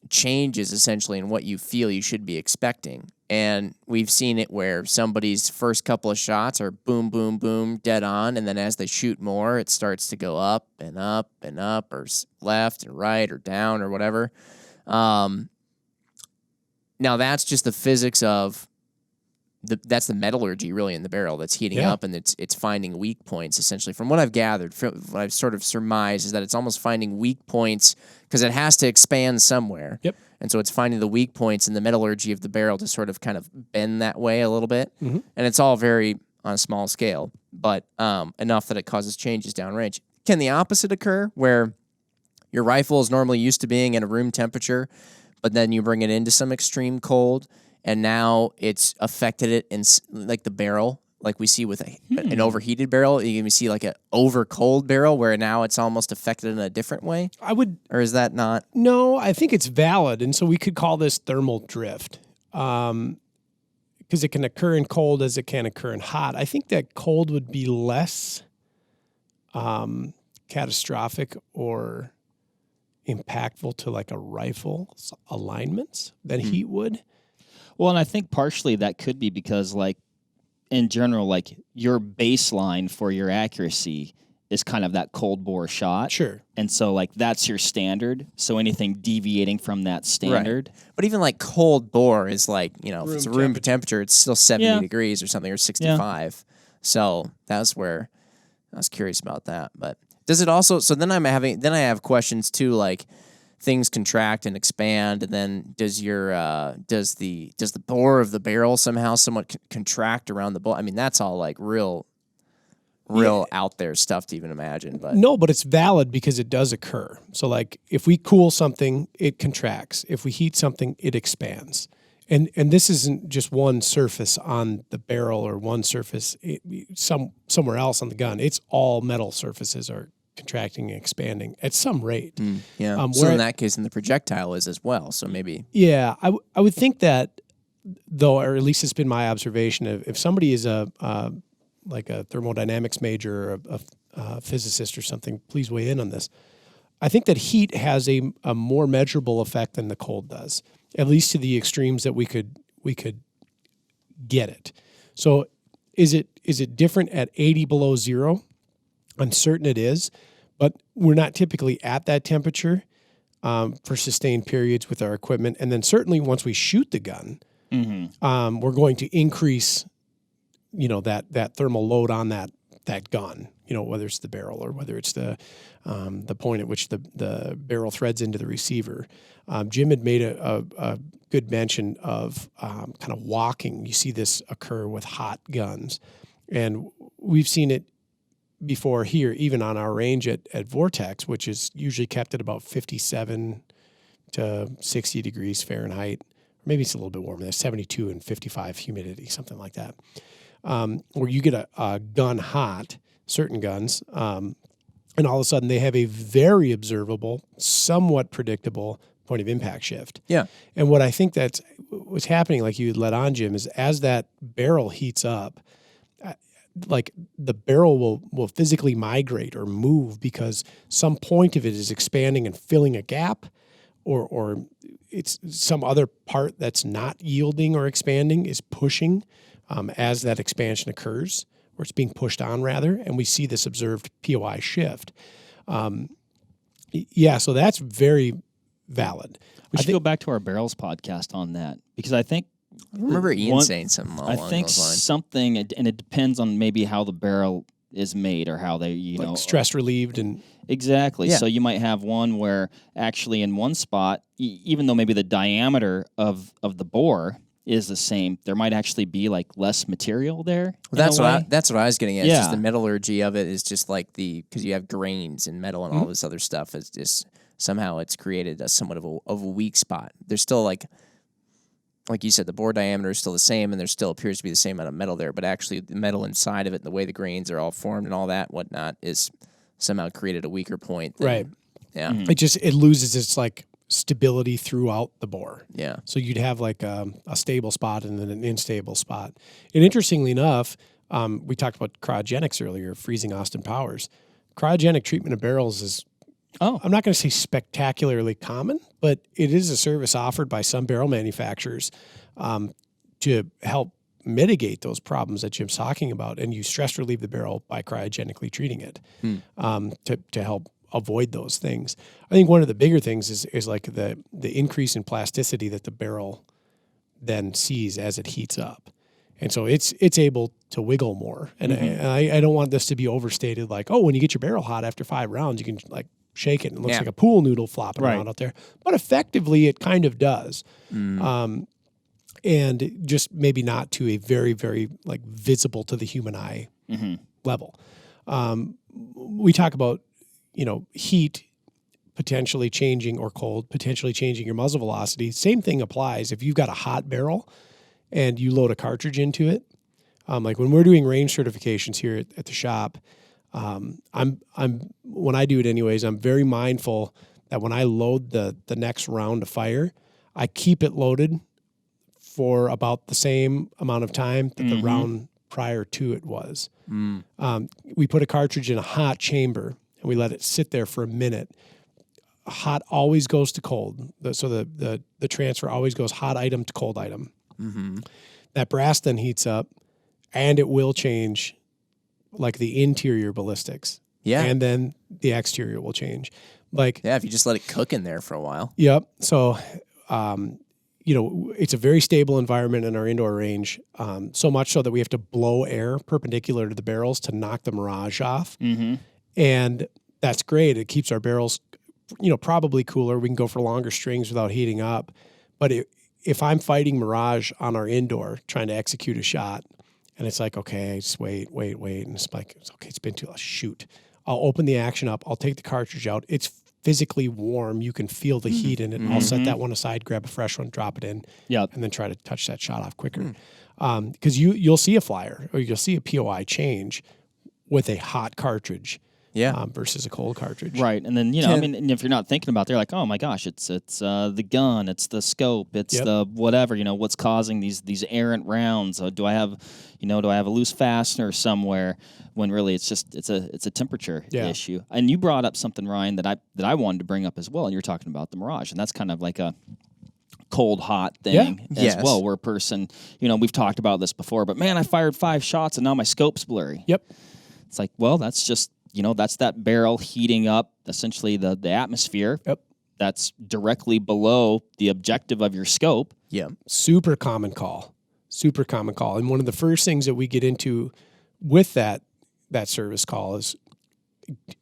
changes essentially in what you feel you should be expecting. And we've seen it where somebody's first couple of shots are boom, boom, boom, dead on. And then as they shoot more, it starts to go up and up and up, or left and right or down or whatever. Now that's just the physics of that's the metallurgy really in the barrel that's heating up, and it's finding weak points essentially. From what I've gathered, from what I've sort of surmised, is that it's almost finding weak points because it has to expand somewhere. Yep. And so it's finding the weak points in the metallurgy of the barrel to sort of kind of bend that way a little bit. And it's all very on a small scale, but enough that it causes changes downrange. Can the opposite occur where your rifle is normally used to being at a room temperature, but then you bring it into some extreme cold and now it's affected it in like the barrel, like we see with an overheated barrel. You can see like an over cold barrel where now it's almost affected in a different way. Or is that not? No, I think it's valid, and so we could call this thermal drift. Because it can occur in cold as it can occur in hot. I think that cold would be less catastrophic or impactful to like a rifle's alignments than heat would. Well, and I think partially that could be because, like, in general, like, your baseline for your accuracy is kind of that cold bore shot. Sure. And so, like, that's your standard. So anything deviating from that standard. Right. But even like cold bore is like, if it's a room temperature, it's still 70 degrees or something, or 65. Yeah. So that's where I was curious about that. But does it also, so then I have questions too, like things contract and expand, and then does the bore of the barrel somehow somewhat contract around the bullet? I mean, that's all like real out there stuff to even imagine. But no, but it's valid because it does occur. So like if we cool something, it contracts. If we heat something, it expands. And this isn't just one surface on the barrel or one surface somewhere else on the gun. It's all metal surfaces are contracting and expanding at some rate. Yeah. So in that case, the projectile is as well. So maybe. Yeah, I would think that, though, or at least it's been my observation, if somebody is like a thermodynamics major or a physicist or something, please weigh in on this. I think that heat has a more measurable effect than the cold does, at least to the extremes that we could get it. So is it different at 80 below zero? I'm certain it is, but we're not typically at that temperature for sustained periods with our equipment. And then certainly once we shoot the gun, we're going to increase that thermal load on that gun, whether it's the barrel or whether it's the point at which the barrel threads into the receiver. Jim had made a good mention of kind of walking. You see this occur with hot guns, and we've seen it before here, even on our range at Vortex, which is usually kept at about 57 to 60 degrees Fahrenheit. Maybe it's a little bit warmer. There's 72 and 55 humidity, something like that. Where you get a gun hot, certain guns, and all of a sudden they have a very observable, somewhat predictable point of impact shift. Yeah. And what I think what's happening, like you let on, Jim, is as that barrel heats up, like the barrel will physically migrate or move because some point of it is expanding and filling a gap, or it's some other part that's not yielding or expanding is pushing as that expansion occurs, or it's being pushed on rather, and we see this observed POI shift. So that's very valid. We should go back to our barrels podcast on that, because I think I remember Ian saying something along those lines. I think something, and it depends on maybe how the barrel is made or how they, like stress relieved and exactly. Yeah. So you might have one where actually in one spot, even though maybe the diameter of the bore is the same, there might actually be like less material there. Well, that's what I was getting at. It's just the metallurgy of it is just like because you have grains and metal and all this other stuff. It's just somehow it's created a somewhat of a weak spot. There's still like you said, the bore diameter is still the same, and there still appears to be the same amount of metal there, but actually the metal inside of it and the way the grains are all formed and all that whatnot is somehow created a weaker point. Right. Yeah. It loses its like stability throughout the bore. Yeah. So you'd have like a stable spot and then an unstable spot. And interestingly enough, we talked about cryogenics earlier, freezing Austin Powers. Cryogenic treatment of barrels is, I'm not going to say spectacularly common, but it is a service offered by some barrel manufacturers to help mitigate those problems that Jim's talking about. And you stress relieve the barrel by cryogenically treating it to help avoid those things. I think one of the bigger things is like the increase in plasticity that the barrel then sees as it heats up. And so it's able to wiggle more. And I don't want this to be overstated, like, when you get your barrel hot after 5 rounds, you can like shake it and it looks like a pool noodle flopping around out there. But effectively, it kind of does. And just maybe not to a very, very like visible to the human eye level. We talk about, heat potentially changing or cold potentially changing your muzzle velocity. Same thing applies. If you've got a hot barrel, and you load a cartridge into it, like when we're doing range certifications here at the shop, I'm when I do it anyways, I'm very mindful that when I load the next round of fire, I keep it loaded for about the same amount of time that the round prior to it was. We put a cartridge in a hot chamber and we let it sit there for a minute. Hot always goes to cold. So the transfer always goes hot item to cold item. That brass then heats up and it will change like the interior ballistics. Yeah. And then the exterior will change. Like, Yeah, if you just let it cook in there for a while. Yep. So, it's a very stable environment in our indoor range, so much so that we have to blow air perpendicular to the barrels to knock the mirage off. And that's great. It keeps our barrels, probably cooler. We can go for longer strings without heating up. But if I'm fighting mirage on our indoor, trying to execute a shot, and it's like, okay, just wait. And it's like, okay, it's been too long. Shoot. I'll open the action up. I'll take the cartridge out. It's physically warm. You can feel the heat in it. I'll set that one aside, grab a fresh one, drop it in, and then try to touch that shot off quicker. Because you'll see a flyer or you'll see a POI change with a hot cartridge versus a cold cartridge. Right. And then, and if you're not thinking about it, they're like, oh my gosh, it's the gun, it's the scope, it's the whatever, what's causing these errant rounds. Do I have a loose fastener somewhere? When really it's a temperature issue. And you brought up something, Ryan, that I wanted to bring up as well. And you're talking about the Mirage, and that's kind of like a cold hot thing as well, where a person, we've talked about this before, but man, I fired 5 shots and now my scope's blurry. Yep. It's like, well, that's just that's that barrel heating up essentially the atmosphere. Yep. That's directly below the objective of your scope. Yeah. Super common call. And one of the first things that we get into with that service call is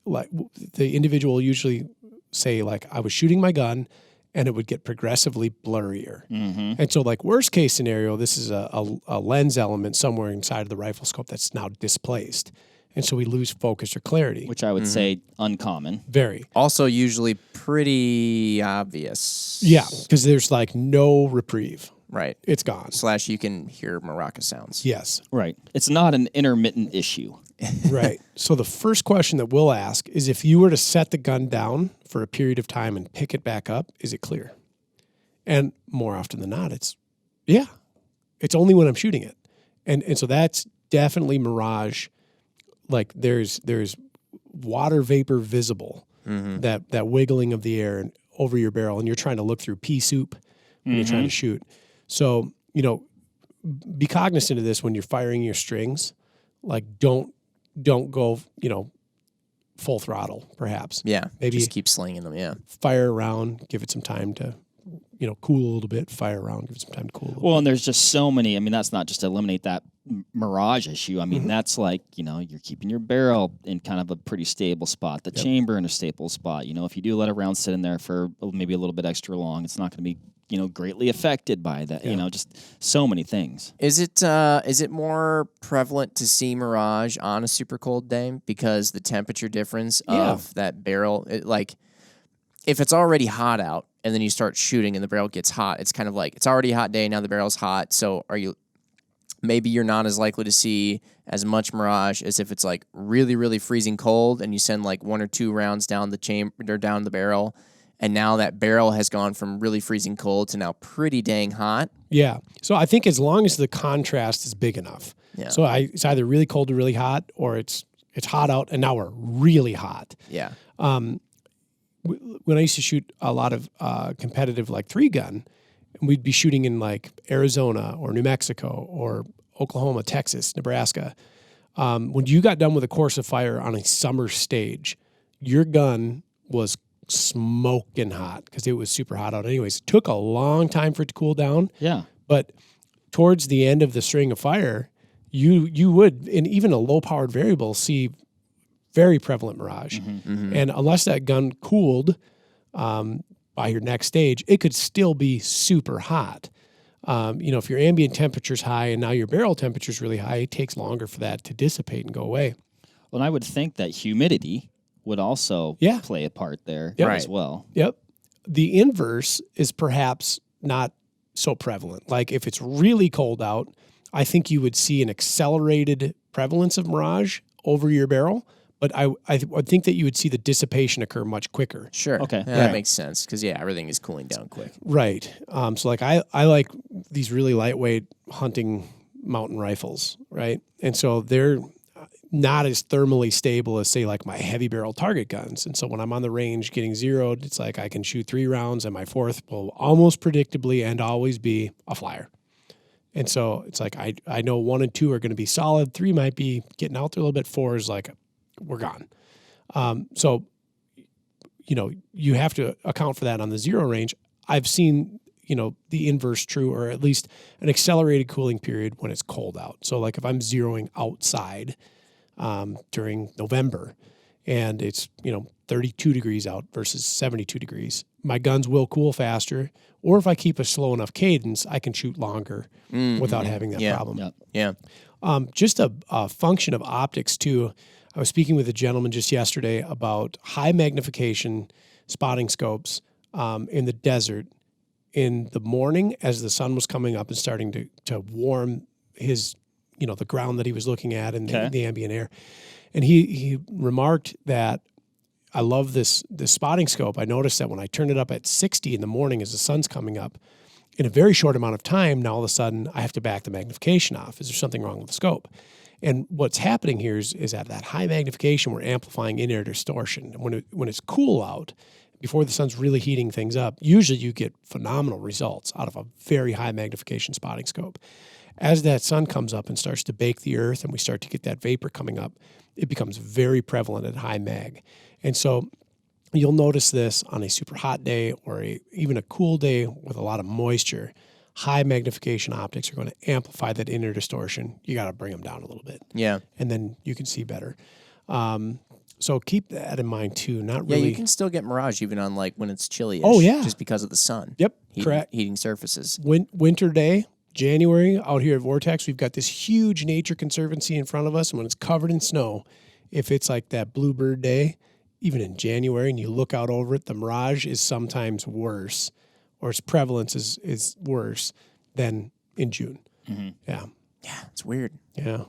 like the individual usually say like, I was shooting my gun and it would get progressively blurrier. And so like worst case scenario, this is a lens element somewhere inside of the rifle scope that's now displaced. And so we lose focus or clarity. Which I would say uncommon. Very. Also usually pretty obvious. Yeah, because there's like no reprieve. Right. It's gone. / you can hear maraca sounds. Yes. Right. It's not an intermittent issue. Right. So the first question that we'll ask is if you were to set the gun down for a period of time and pick it back up, is it clear? And more often than not, it's only when I'm shooting it. And so that's definitely mirage. Like there's water vapor visible, that wiggling of the air over your barrel, and you're trying to look through pea soup when you're trying to shoot. So, be cognizant of this when you're firing your strings. Like don't go, full throttle, perhaps. Yeah. Maybe just keep slinging them, yeah. Fire around, give it some time to, cool a little bit, fire around, give it some time to cool a little bit. And there's just so many. I mean, that's not just to eliminate that mirage issue. I mean, that's like, you're keeping your barrel in kind of a pretty stable spot, the chamber in a stable spot. If you do let a round sit in there for maybe a little bit extra long, it's not going to be, greatly affected by that. Just so many things. Is it more prevalent to see mirage on a super cold day because the temperature difference of that barrel, if it's already hot out and then you start shooting and the barrel gets hot, it's kind of like it's already a hot day, now the barrel's hot. So maybe you're not as likely to see as much mirage as if it's like really, really freezing cold and you send like 1 or 2 rounds down the chamber or down the barrel, and now that barrel has gone from really freezing cold to now pretty dang hot. Yeah. So I think as long as the contrast is big enough. Yeah. So it's either really cold or really hot, or it's hot out and now we're really hot. Yeah. When I used to shoot a lot of competitive like 3-gun, we'd be shooting in like Arizona or New Mexico or Oklahoma, Texas, Nebraska. When you got done with a course of fire on a summer stage, your gun was smoking hot because it was super hot out anyways. It took a long time for it to cool down. Yeah. But towards the end of the string of fire, you would, in even a low-powered variable, see very prevalent mirage. And unless that gun cooled by your next stage, it could still be super hot. If your ambient temperature's high and now your barrel temperature's really high, it takes longer for that to dissipate and go away. Well, I would think that humidity would also play a part there as well. Yep. The inverse is perhaps not so prevalent. Like if it's really cold out, I think you would see an accelerated prevalence of mirage over your barrel, but I think that you would see the dissipation occur much quicker. Sure. Okay. Yeah, that makes sense because everything is cooling down quick. Right. So like I like these really lightweight hunting mountain rifles, right? And so they're not as thermally stable as say like my heavy barrel target guns. And so when I'm on the range getting zeroed, it's like I can shoot 3 rounds and my fourth will almost predictably and always be a flyer. And so it's like I know 1 and 2 are going to be solid. 3 might be getting out there a little bit. 4 is like we're gone. So you have to account for that on the zero range. I've seen the inverse true, or at least an accelerated cooling period when it's cold out. So like if I'm zeroing outside during November and it's 32 degrees out versus 72 degrees, my guns will cool faster. Or if I keep a slow enough cadence, I can shoot longer without having that problem. Yep. Yeah. Just a function of optics too. I was speaking with a gentleman just yesterday about high magnification spotting scopes in the desert in the morning as the sun was coming up and starting to warm his, the ground that he was looking at and the ambient air. And he remarked that I love this spotting scope. I noticed that when I turn it up at 60 in the morning as the sun's coming up, in a very short amount of time, now all of a sudden I have to back the magnification off. Is there something wrong with the scope? And what's happening here is at that high magnification, we're amplifying in-air distortion. And when it's cool out, before the sun's really heating things up, usually you get phenomenal results out of a very high magnification spotting scope. As that sun comes up and starts to bake the earth and we start to get that vapor coming up, it becomes very prevalent at high mag. And so you'll notice this on a super hot day or even a cool day with a lot of moisture. High magnification optics are going to amplify that inner distortion. You got to bring them down a little bit. Yeah. And then you can see better. So keep that in mind too. Not really. Yeah, you can still get mirage even on like when it's chilly. Oh, yeah. Just because of the sun. Yep. Correct. Heating surfaces. Winter day, January, out here at Vortex, we've got this huge nature conservancy in front of us. And when it's covered in snow, if it's like that bluebird day, even in January, and you look out over it, the mirage is sometimes worse, or its prevalence is worse than in June. Mm-hmm. Yeah. Yeah, it's weird. Yeah.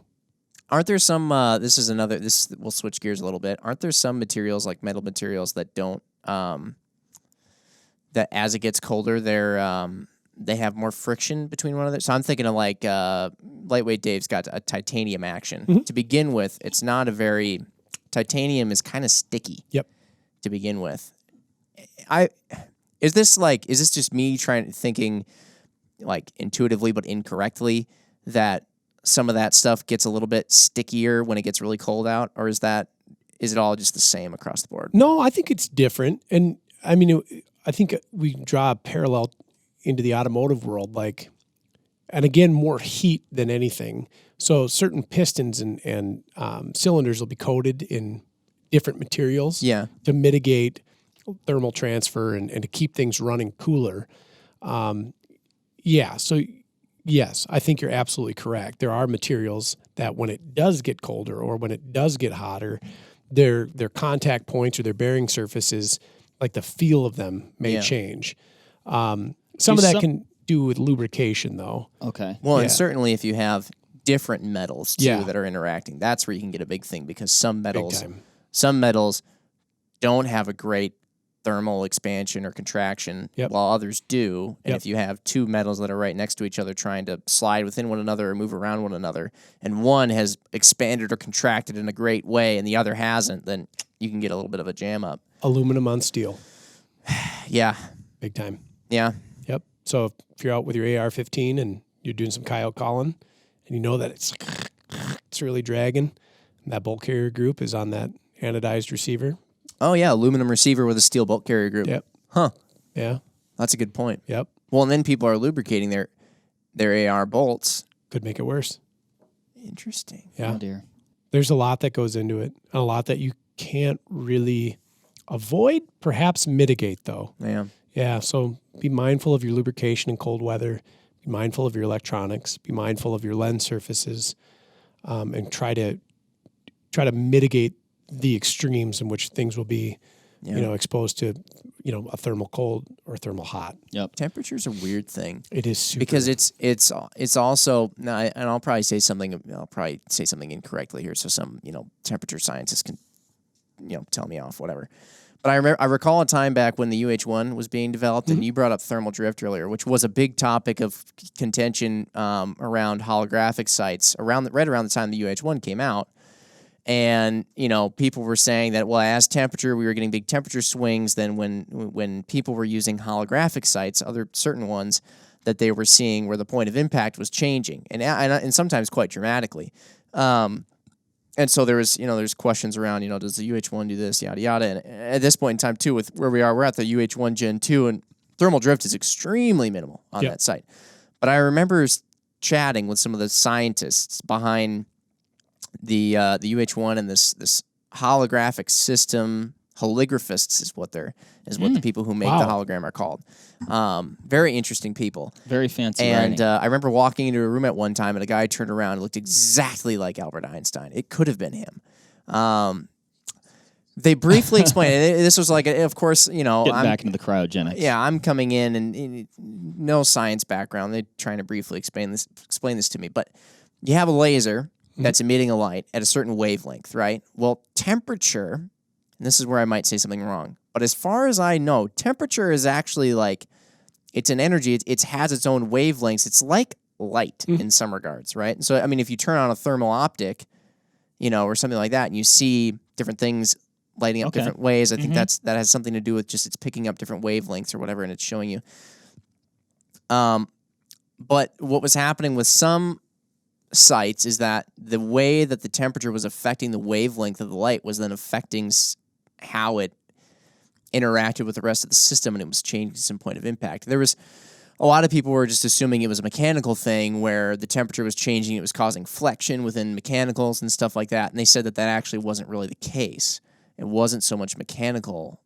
Aren't there some, we'll switch gears a little bit. Aren't there some materials, like metal materials, that don't, that as it gets colder, they have more friction between one another? So I'm thinking of like, Lightweight Dave's got a titanium action. Mm-hmm. To begin with, it's not a very, titanium is kind of sticky. Yep. To begin with. Is this just me thinking like intuitively but incorrectly that some of that stuff gets a little bit stickier when it gets really cold out, or is it all just the same across the board? No, I think it's different. And I mean, I think we draw a parallel into the automotive world, and again, more heat than anything. So certain pistons and cylinders will be coated in different materials to mitigate thermal transfer and to keep things running cooler. So yes, I think you're absolutely correct. There are materials that when it does get colder or when it does get hotter, their contact points or their bearing surfaces, like the feel of them may change. Some of that can do with lubrication though. Okay. Well, and certainly if you have different metals too that are interacting, that's where you can get a big thing, because some metals don't have a great thermal expansion or contraction, while others do. And if you have two metals that are right next to each other trying to slide within one another or move around one another, and one has expanded or contracted in a great way and the other hasn't, then you can get a little bit of a jam up. Aluminum on steel. Yeah. Big time. Yeah. Yep. So if you're out with your AR-15 and you're doing some coyote calling and you know that it's really dragging, and that bolt carrier group is on that anodized receiver. Oh, yeah, aluminum receiver with a steel bolt carrier group. Yep. Huh. Yeah. That's a good point. Yep. Well, and then people are lubricating their AR bolts. Could make it worse. Interesting. Yeah. Oh, dear. There's a lot that goes into it, and a lot that you can't really avoid, perhaps mitigate, though. Yeah. Yeah, so be mindful of your lubrication in cold weather. Be mindful of your electronics. Be mindful of your lens surfaces, and try to mitigate the extremes in which things will be exposed to, a thermal cold or thermal hot. Yep. Temperature's a weird thing. It is super. Because it's also now, and I'll probably say something incorrectly here, so some temperature scientists can tell me off, whatever. But I recall a time back when the UH-1 was being developed, and you brought up thermal drift earlier, which was a big topic of contention around holographic sights right around the time the UH-1 came out. And people were saying that, well, as temperature, we were getting big temperature swings. Then when people were using holographic sights, certain ones that they were seeing where the point of impact was changing, and sometimes quite dramatically. And so there's questions around, does the UH-1 do this, yada yada. And at this point in time too, with where we are, we're at the UH-1 Gen 2, and thermal drift is extremely minimal on that site. But I remember chatting with some of the scientists behind the UH-1 and this holographic system. Holographists is what the people who make the hologram are called. Very interesting people. Very fancy And writing. I remember walking into a room at one time, and a guy turned around and looked exactly like Albert Einstein. It could have been him. They briefly explained it. This was like, of course, Getting back into the cryogenics. Yeah, I'm coming in and no science background. They're trying to briefly explain this to me. But you have a laser that's emitting a light at a certain wavelength, right? Well, temperature, and this is where I might say something wrong, but as far as I know, temperature is actually like, it's an energy. It has its own wavelengths. It's like light in some regards, right? So, I mean, if you turn on a thermal optic, or something like that, and you see different things lighting up different ways, I think that has something to do with just it's picking up different wavelengths or whatever, and it's showing you. But what was happening with some sites is that the way that the temperature was affecting the wavelength of the light was then affecting how it interacted with the rest of the system, and it was changing some point of impact. There was a lot of people were just assuming it was a mechanical thing where the temperature was changing, it was causing flexion within mechanicals and stuff like that, and they said that actually wasn't really the case. It wasn't so much mechanical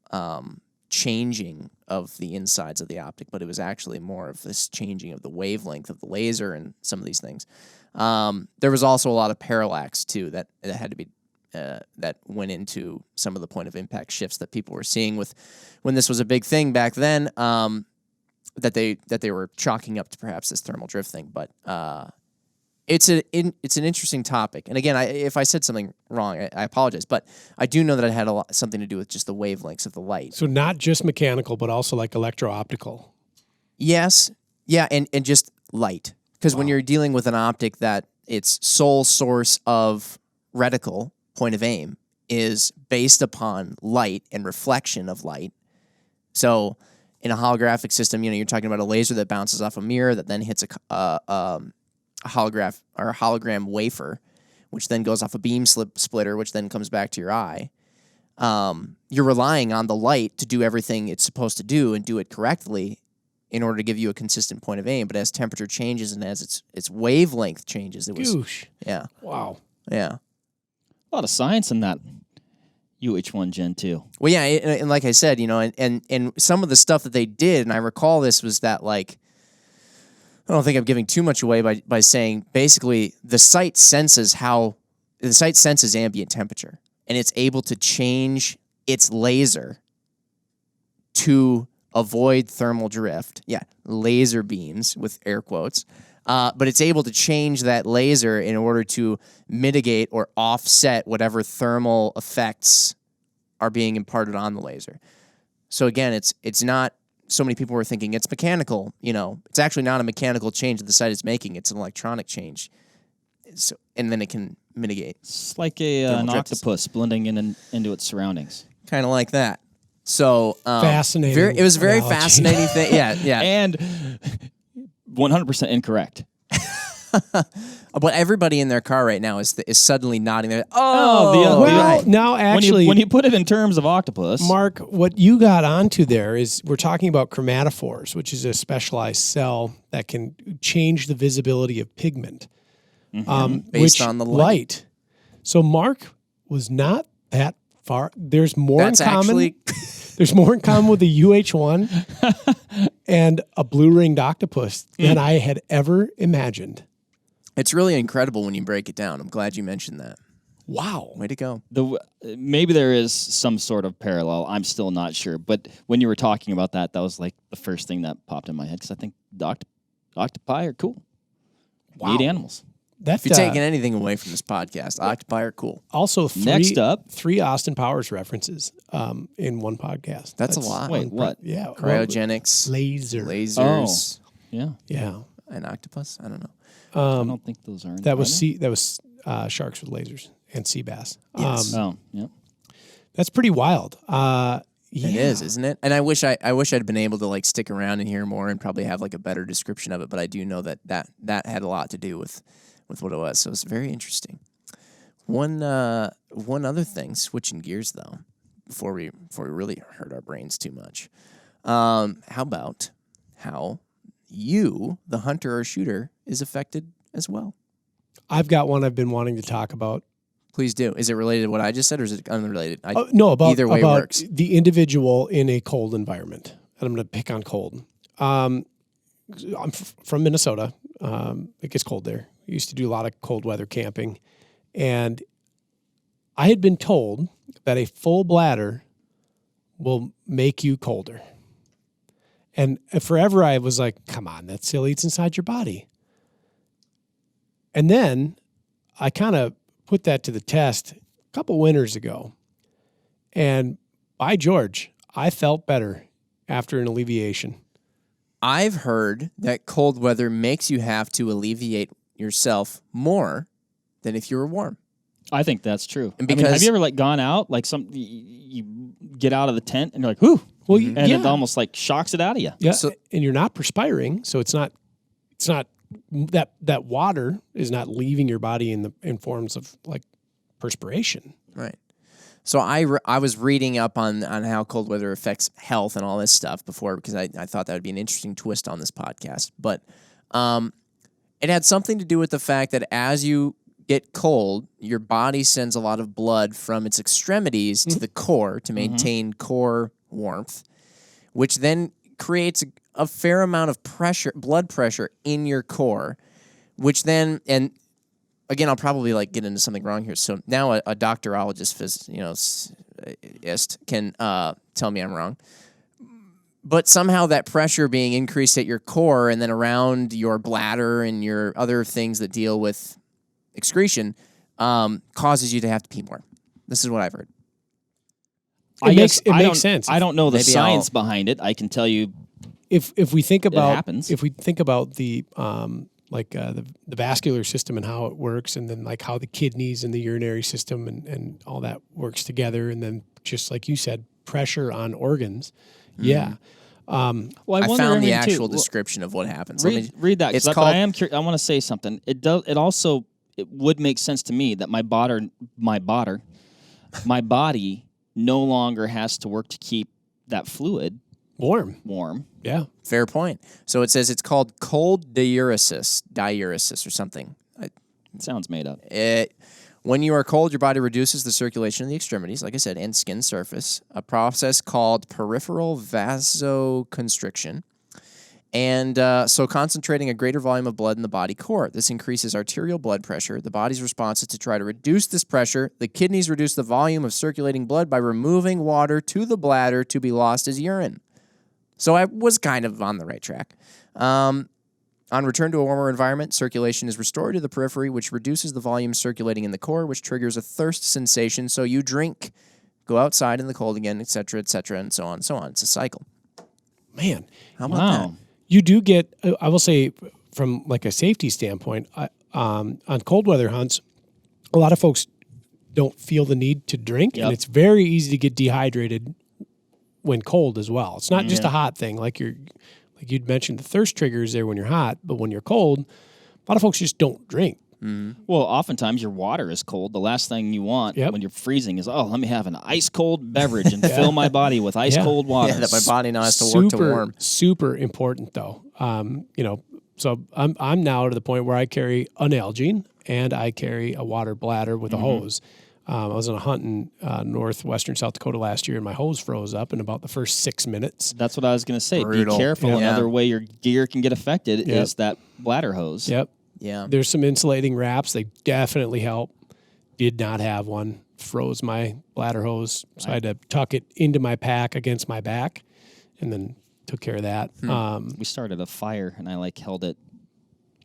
changing of the insides of the optic, but it was actually more of this changing of the wavelength of the laser and some of these things. There was also a lot of parallax too that had to be that went into some of the point of impact shifts that people were seeing when this was a big thing back then. That they were chalking up to perhaps this thermal drift thing, but it's an interesting topic. And again, if I said something wrong, I apologize, but I do know that it had something to do with just the wavelengths of the light. So not just mechanical, but also like electro-optical. Yes, yeah, and just light. Because when you're dealing with an optic that its sole source of reticle, point of aim, is based upon light and reflection of light. So in a holographic system, you're talking about a laser that bounces off a mirror that then hits a holograph or a hologram wafer, which then goes off a beam splitter, which then comes back to your eye. You're relying on the light to do everything it's supposed to do and do it correctly in order to give you a consistent point of aim. But as temperature changes and as its wavelength changes, it was... Goosh. Yeah. Wow. Yeah. A lot of science in that UH-1 Gen 2. Well, yeah, and like I said, and some of the stuff that they did, and I recall this, was that, like, I don't think I'm giving too much away by saying basically the sight senses ambient temperature, and it's able to change its laser to avoid thermal drift. Yeah, laser beams with air quotes. But it's able to change that laser in order to mitigate or offset whatever thermal effects are being imparted on the laser. So again, it's not, so many people were thinking it's mechanical. It's actually not a mechanical change that the site is making. It's an electronic change. So, and then it can mitigate. It's like an octopus blending into its surroundings. Kind of like that. So fascinating. It was a very analogy. fascinating thing. Yeah. And 100% incorrect. But everybody in their car right now is suddenly nodding their Now actually, when you put it in terms of octopus, Mark, what you got onto there is we're talking about chromatophores, which is a specialized cell that can change the visibility of pigment based on the light. So Mark was not that far. There's more That's in common. actually There's more in common with the UH-1 and a blue-ringed octopus than I had ever imagined. It's really incredible when you break it down. I'm glad you mentioned that. Wow. Way to go. Maybe there is some sort of parallel. I'm still not sure. But when you were talking about that, that was like the first thing that popped in my head because I think octopi are cool. Wow. Neat animals. That, If you're taking anything away from this podcast, octopi are cool. also, Next up. 3 Austin Powers references in one podcast. That's a lot. Wait, what? Yeah. Cryogenics, Lasers. Yeah. Yeah. an octopus. I don't know. I don't think those are. That was sharks with lasers and sea bass. Yes. Yeah. That's pretty wild. It is, isn't it? And I wish I'd been able to like stick around and hear more and probably have like a better description of it. But I do know that had a lot to do with what it was. So it's very interesting. One other thing, switching gears though, before we really hurt our brains too much. How about how you, the hunter or shooter, is affected as well? I've got one I've been wanting to talk about. Please do. Is it related to what I just said, or is it unrelated? No, about either way about works. the individual in a cold environment. And I'm going to pick on cold. I'm from Minnesota. It gets cold there. I used to do a lot of cold weather camping, and I had been told that a full bladder will make you colder. And forever I was like, come on, that's silly. It's inside your body. And then I kind of put that to the test a couple winters ago. And by George, I felt better after an alleviation. I've heard that cold weather makes you have to alleviate yourself more than if you were warm. I think that's true. And have you ever gone out you get out of the tent and you're like, whoo, well, and it almost like shocks it out of you. Yeah, and you're not perspiring, so it's not that water is not leaving your body in forms of like perspiration. Right. So I was reading up on how cold weather affects health and all this stuff before because I thought that would be an interesting twist on this podcast. But it had something to do with the fact that as you get cold, your body sends a lot of blood from its extremities to the core to maintain core warmth, which then creates a fair amount of blood pressure in your core, which then, and again, I'll probably like get into something wrong here. So now a doctorologist, can tell me I'm wrong. But somehow that pressure being increased at your core and then around your bladder and your other things that deal with excretion causes you to have to pee more. This is what I've heard. It makes sense. I don't know the science behind it. I can tell you if we think about happens. If we think about the the vascular system and how it works, and then like how the kidneys and the urinary system and all that works together, and then just like you said, pressure on organs. Yeah. Well, I found the actual description of what happens. Read that. It's called, called. I am curious. I want to say something. It would make sense to me that my body no longer has to work to keep that fluid warm. Yeah. Fair point. So it says it's called cold diuresis or something. It sounds made up. When you are cold, your body reduces the circulation in the extremities, like I said, and skin surface, a process called peripheral vasoconstriction. And so concentrating a greater volume of blood in the body core. This increases arterial blood pressure. The body's response is to try to reduce this pressure. The kidneys reduce the volume of circulating blood by removing water to the bladder to be lost as urine. So I was kind of on the right track. On return to a warmer environment, circulation is restored to the periphery, which reduces the volume circulating in the core, which triggers a thirst sensation. So you drink, go outside in the cold again, et cetera, and so on and so on. It's a cycle. Man. How about that? You do get, I will say, from like a safety standpoint, on cold weather hunts, a lot of folks don't feel the need to drink, and it's very easy to get dehydrated when cold as well. It's not just a hot thing, like you'd mentioned. The thirst trigger is there when you're hot, but when you're cold, a lot of folks just don't drink. Mm-hmm. Well, oftentimes your water is cold. The last thing you want when you're freezing is, let me have an ice cold beverage and fill my body with ice cold water. Yeah, that my body now has to work to warm. Super important though. So I'm now to the point where I carry an Nalgene and I carry a water bladder with a hose. I was on a hunt in northwestern South Dakota last year, and my hose froze up in about the first 6 minutes. That's what I was going to say. Brutal. Be careful. Another way your gear can get affected is that bladder hose. Yep. Yeah. There's some insulating wraps. They definitely help. Did not have one. Froze my bladder hose, so I had to tuck it into my pack against my back, and then took care of that. We started a fire, and I held it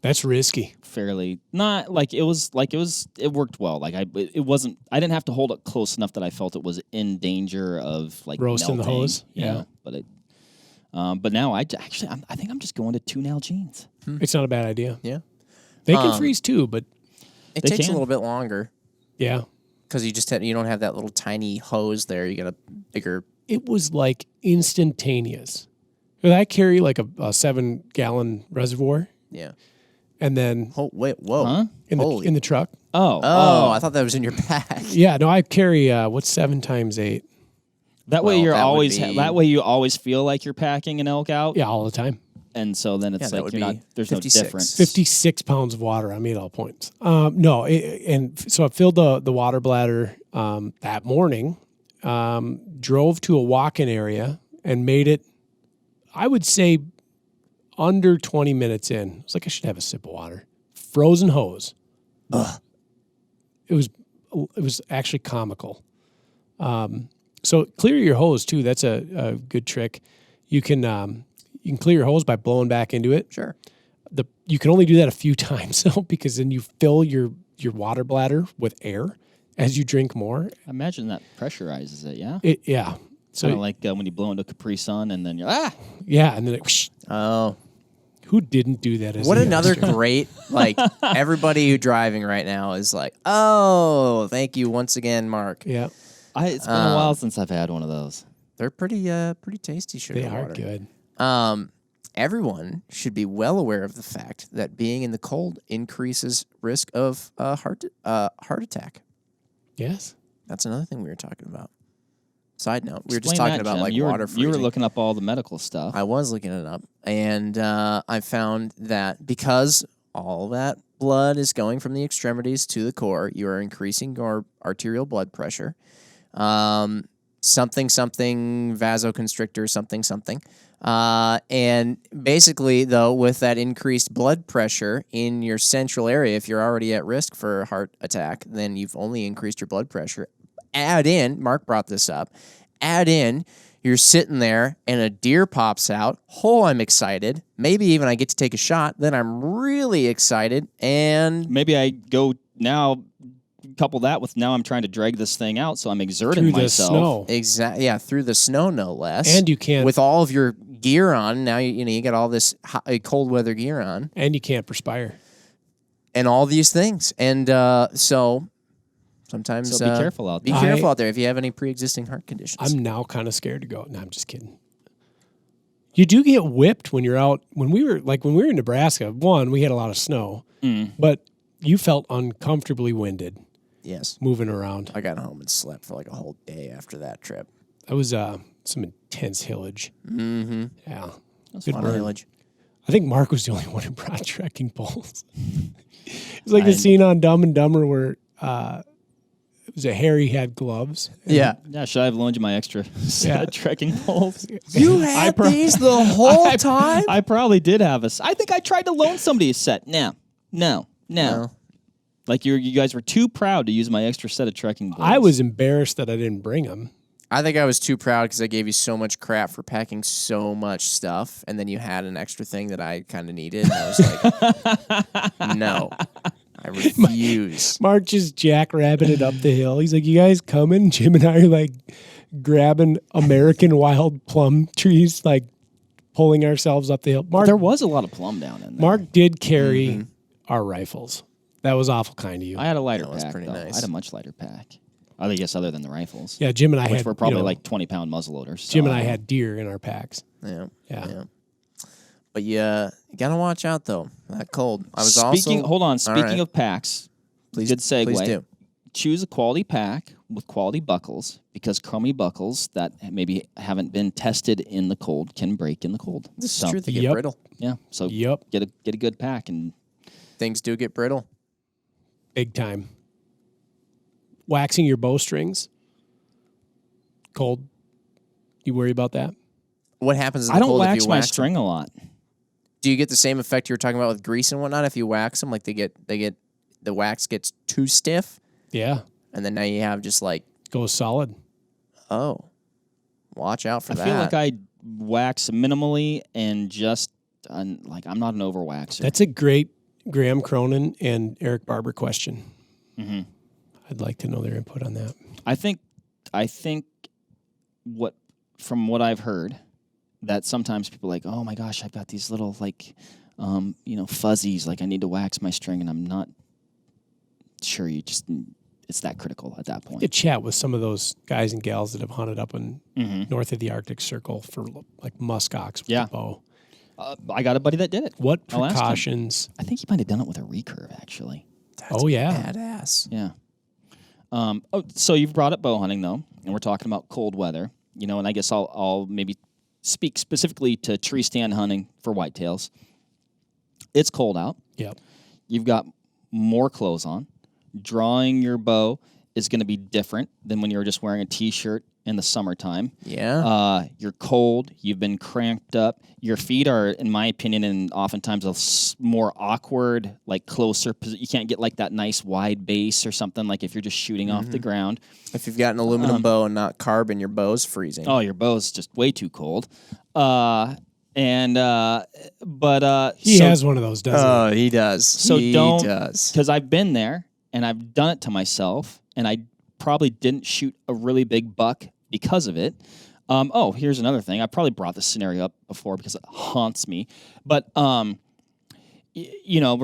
That's risky. fairly not it worked well. It wasn't. I didn't have to hold it close enough that I felt it was in danger of Roasting the melting, hose? you Yeah. know, but now I think I'm just going to 2 jeans. It's not a bad idea. Yeah. They can freeze too, but It They takes can. a little bit longer yeah, because you don't have that little tiny hose there. You got a bigger. it was like instantaneous. I carry like a 7-gallon reservoir, Yeah. and then Oh wait, whoa. Huh? in the truck. Oh, I thought that was in your pack. Yeah, no, I carry what's 7 times 8? That way Well, you're that would always be- that way you always feel like you're packing an elk out. Yeah, all the time. And so then it's Yeah, that like would you're not. be There's 56. no difference. 56 pounds of water. I made all points. No, and so I filled the water bladder that morning, drove to a walk-in area and made it, I would say, under 20 minutes in. I was like, I should have a sip of water. Frozen hose. Ugh. It was actually comical. So clear your hose too. That's a good trick. You can clear your hose by blowing back into it. Sure. You can only do that a few times though, because then you fill your water bladder with air as you drink more. I imagine that pressurizes it. Yeah. Yeah. So Kind of like when you blow into Capri Sun and then you're yeah, and then whoosh. Oh, Who didn't do that? As what a another youngster? great everybody who driving right now is like, oh, thank you once again, Mark. Yeah, It's been a while since I've had one of those. They're pretty tasty sugar they are water. good. Everyone should be well aware of the fact that being in the cold increases risk of heart attack. Yes. That's another thing we were talking about. Side note, we were just Explain talking that, about Jim. water freezing. You were looking up all the medical stuff. I was looking it up, and I found that because all that blood is going from the extremities to the core, you are increasing your arterial blood pressure. Something vasoconstrictor, something. And basically, though, with that increased blood pressure in your central area, if you're already at risk for a heart attack, then you've only increased your blood pressure. Add in, Mark brought this up, you're sitting there and a deer pops out. Oh, I'm excited. Maybe even I get to take a shot. Then I'm really excited. And Maybe I go now, couple that with now I'm trying to drag this thing out, so I'm exerting Through the myself. snow. yeah, through the snow, no less. And you can't with all of your gear on. Now you got all this cold weather gear on, and you can't perspire. and all these things. And so sometimes So be careful out there. Be careful out there if you have any pre-existing heart conditions. I'm now kind of scared to go. No, I'm just kidding. You do get whipped when you're out. When we were in Nebraska, we had a lot of snow, but you felt uncomfortably winded Yes, moving around. I got home and slept for like a whole day after that trip. That was some intense hillage. Mm-hmm. Yeah. That's Good fun. burn. Village. I think Mark was the only one who brought trekking poles. It's like the scene on Dumb and Dumber where it was a Harry had gloves. Yeah, Yeah, should I have loaned you my extra set Yeah. of trekking poles? you had these the whole time. I probably did have I think I tried to loan somebody a set. No. Like you guys were too proud to use my extra set of trekking poles. I was embarrassed that I didn't bring them. I think I was too proud because I gave you so much crap for packing so much stuff, and then you had an extra thing that I kind of needed. And I was like, no, I refuse. Mark just jackrabbited up the hill. He's like, "You guys coming?" Jim and I are like grabbing American wild plum trees, like pulling ourselves up the hill. Mark, There was a lot of plum down in there. Mark did carry our rifles. That was awful kind of you. I had a lighter That was pack, pretty though. nice. I had a much lighter pack. I guess other than the rifles. Yeah, Jim and I Which had were probably like 20-pound muzzleloaders. So Jim and I had deer in our packs. Yeah. Yeah. But you gotta watch out though. That cold. I was Hold on. Speaking right. of packs, Please, good segue. Please do. Choose a quality pack with quality buckles because crummy buckles that maybe haven't been tested in the cold can break in the cold. This So, is true. They get Yep. brittle. Yeah. So Yep, get a good pack and Things do get brittle. big time. Waxing your bowstrings. Cold. You worry about that? What happens in the I don't cold if wax you my wax them? string a lot. Do you get the same effect you were talking about with grease and whatnot if you wax them? Like the wax gets too stiff. Yeah. And then now you have just like, Goes solid. oh, watch out for I that. feel like I wax minimally and just like I'm not an over waxer. That's a great Graham Cronin and Eric Barber question. Mm-hmm. I'd like to know their input on that. I think from what I've heard, that sometimes people are like, oh my gosh, I've got these little like, fuzzies. Like I need to wax my string, and I'm not sure it's that critical at that point. You chat with some of those guys and gals that have hunted up in north of the Arctic Circle for like muskox with the bow. I got a buddy that did it. What I'll ask him. precautions? I think he might have done it with a recurve, actually. That's badass. Yeah. So you've brought up bow hunting, though, and we're talking about cold weather. And I guess I'll maybe speak specifically to tree stand hunting for whitetails. It's cold out. Yep. You've got more clothes on. Drawing your bow is going to be different than when you're just wearing a T-shirt in the summertime. Yeah. You're cold. You've been cramped up. Your feet are, in my opinion, and oftentimes a more awkward, like closer. You can't get like that nice wide base or something like if you're just shooting off the ground. If you've got an aluminum bow and not carbon, your bow's freezing. Oh, your bow's just way too cold. He has one of those, doesn't he does. So he does. Because I've been there and I've done it to myself, and I probably didn't shoot a really big buck because of it. Here's another thing. I probably brought this scenario up before because it haunts me. But, we're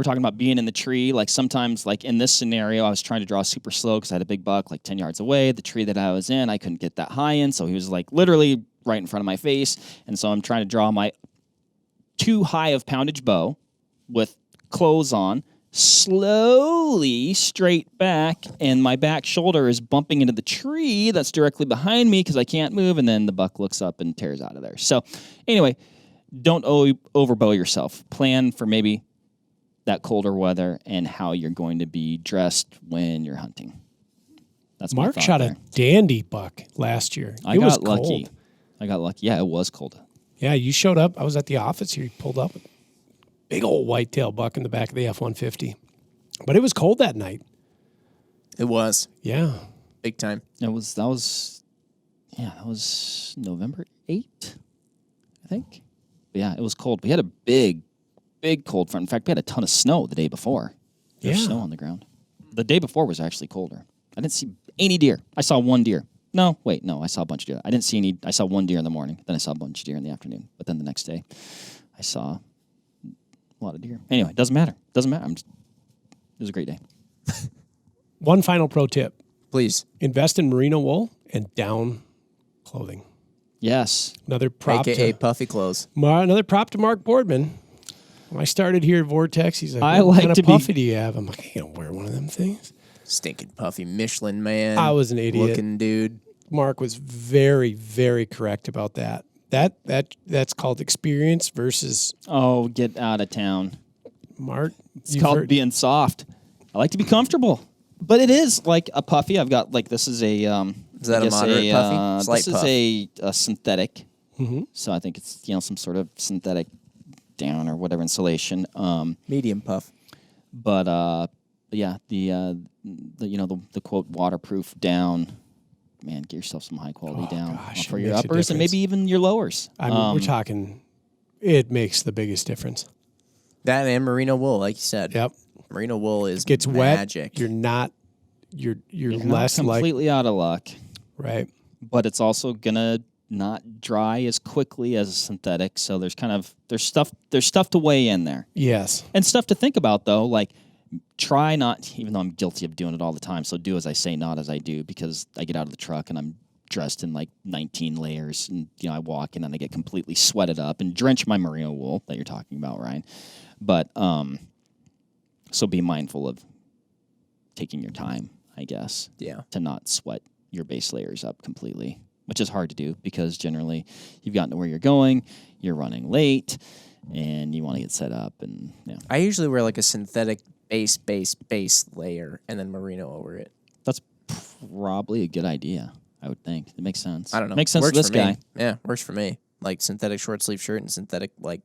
talking about being in the tree. Like sometimes, like in this scenario, I was trying to draw super slow because I had a big buck like 10 yards away. The tree that I was in, I couldn't get that high in. So he was like literally right in front of my face. And so I'm trying to draw my too high of poundage bow with clothes on, slowly straight back, and my back shoulder is bumping into the tree that's directly behind me because I can't move, and then the buck looks up and tears out of there. So anyway, don't overbow yourself. Plan for maybe that colder weather and how you're going to be dressed when you're hunting. That's my Mark thought shot there. a dandy buck last year. I It was got lucky. cold. Yeah, it was cold. Yeah, you showed up. I was at the office here. You pulled up. Big old whitetail buck in the back of the F-150. But it was cold that night. It was. Yeah. Big time. That was November 8th, I think. But yeah, it was cold. We had a big cold front. In fact, we had a ton of snow the day before. There was snow on the ground. The day before was actually colder. I didn't see any deer. I saw one deer. No, I saw a bunch of deer. I didn't see any. I saw one deer in the morning. Then I saw a bunch of deer in the afternoon. But then the next day, I saw a lot of deer. Anyway, doesn't matter. It was a great day. One final pro tip. Please. Invest in merino wool and down clothing. Yes. Another prop AKA puffy clothes. Another prop to Mark Boardman. When I started here at Vortex, he's like, I what like kind to of be- puffy do you have? I'm like, I can't wear one of them things. Stinking puffy Michelin man. I was an idiot. Looking dude. Mark was very, very correct about that. That's called experience versus Oh, get out of town. Mark. It's called being soft. I like to be comfortable. But it is like a puffy. I've got like this is a Is that a moderate puffy? Slight this puff. is a synthetic. Mm-hmm. So I think it's some sort of synthetic down or whatever insulation. Medium puff. But yeah, the quote waterproof down. Man, get yourself some high quality down gosh, for it your makes a uppers and difference. maybe even your lowers. I mean, we're talking. It makes the biggest difference. That and merino wool, like you said. Yep. Merino wool is Gets magic. wet. You're not. You're You're less not completely out of luck, right. but it's also gonna not dry as quickly as a synthetic. So there's stuff to weigh in there. Yes. And stuff to think about, though, like try not, even though I'm guilty of doing it all the time, so do as I say, not as I do, because I get out of the truck and I'm dressed in like 19 layers and, I walk in and I get completely sweated up and drench my merino wool that you're talking about, Ryan. But, so be mindful of taking your time, I guess, to not sweat your base layers up completely, which is hard to do because generally you've gotten to where you're going, you're running late, and you want to get set up. And I usually wear like a synthetic base layer and then merino over it. That's probably a good idea, I would think. It makes sense. I don't know. Makes sense Works to this for me. guy. Yeah, works for me. Like synthetic short sleeve shirt and synthetic like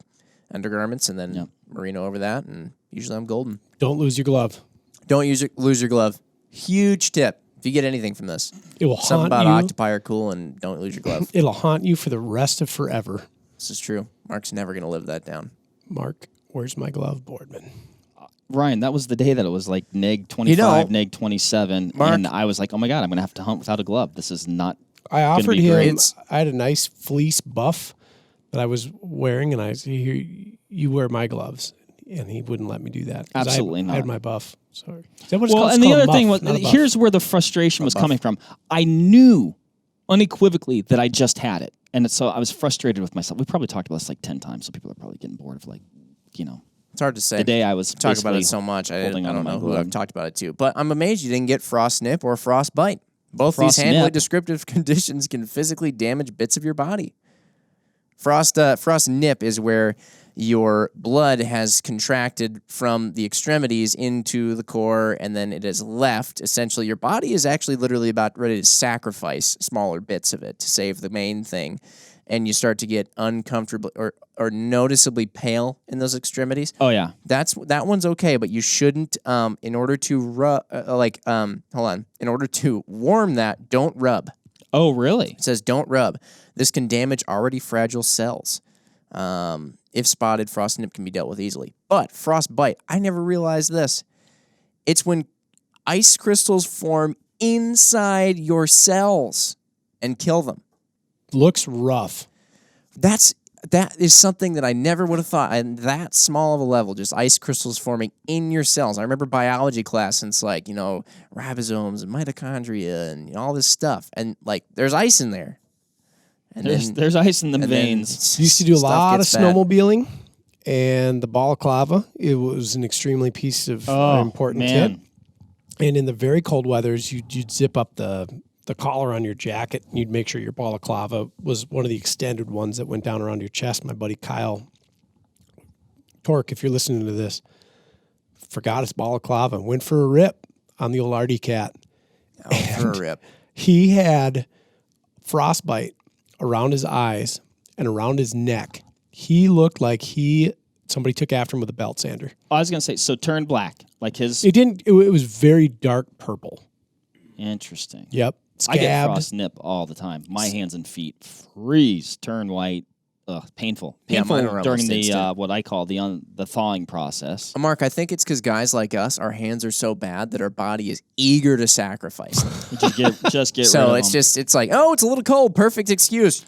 undergarments and then merino over that, and usually I'm golden. Don't lose your glove. Don't lose your glove. Huge tip. If you get anything from this, It will something haunt about you. octopi are cool, and don't lose your glove. It'll haunt you for the rest of forever. This is true. Mark's never going to live that down. Mark, where's my glove, Boardman? Ryan, that was the day that it was like neg 25, neg 27, Mark, and I was like, oh my God, I'm going to have to hunt without a glove. This is not I offered be him, great. I had a nice fleece buff that I was wearing, and I said, here, you wear my gloves. And he wouldn't let me do that. Absolutely I not. had my buff. Sorry. Is that what it's Well, called? and It's the called other a thing muff, was, not a buff. here's where the frustration was coming from. I knew unequivocally that I just had it. And so I was frustrated with myself. We probably talked about this like 10 times, so people are probably getting bored of like, It's hard to say. the day I was talk about basically it so much. I holding don't onto my know who glove. I've talked about it to. But I'm amazed you didn't get frost nip or frostbite. Both Frost these handily nip. descriptive conditions can physically damage bits of your body. Frost nip is where your blood has contracted from the extremities into the core, and then it is left. Essentially, your body is actually literally about ready to sacrifice smaller bits of it to save the main thing, and you start to get uncomfortable or noticeably pale in those extremities. Oh, yeah. That one's okay, but you shouldn't. In order to in order to warm that, don't rub. Oh, really? It says don't rub. This can damage already fragile cells. If spotted, frost nip can be dealt with easily. But frostbite, I never realized this. It's when ice crystals form inside your cells and kill them. Looks rough. That is something that I never would have thought. And that small of a level, just ice crystals forming in your cells. I remember biology class, and it's like, ribosomes and mitochondria and all this stuff. And like, there's ice in there. And There's ice in the veins. Used to do a stuff lot of gets bad. snowmobiling, and the balaclava, it was an extremely piece of important man. kit. And in the very cold weathers, you'd zip up the collar on your jacket, and you'd make sure your balaclava was one of the extended ones that went down around your chest. My buddy Kyle Torque, if you're listening to this, forgot his balaclava, went for a rip on the old RD Cat. For a rip. He had frostbite around his eyes and around his neck. He looked like somebody took after him with a belt sander. I was going to say, so turned black. Like his... It was very dark purple. Interesting. Yep. I get Scabbed. frost nip all the time. My hands and feet freeze, turn white. Ugh, painful. Yeah, Painful mine are during almost the instant. what I call the thawing process. Mark, I think it's because guys like us, our hands are so bad that our body is eager to sacrifice them. Just get So rid of it's them. it's like, oh, it's a little cold. Perfect excuse.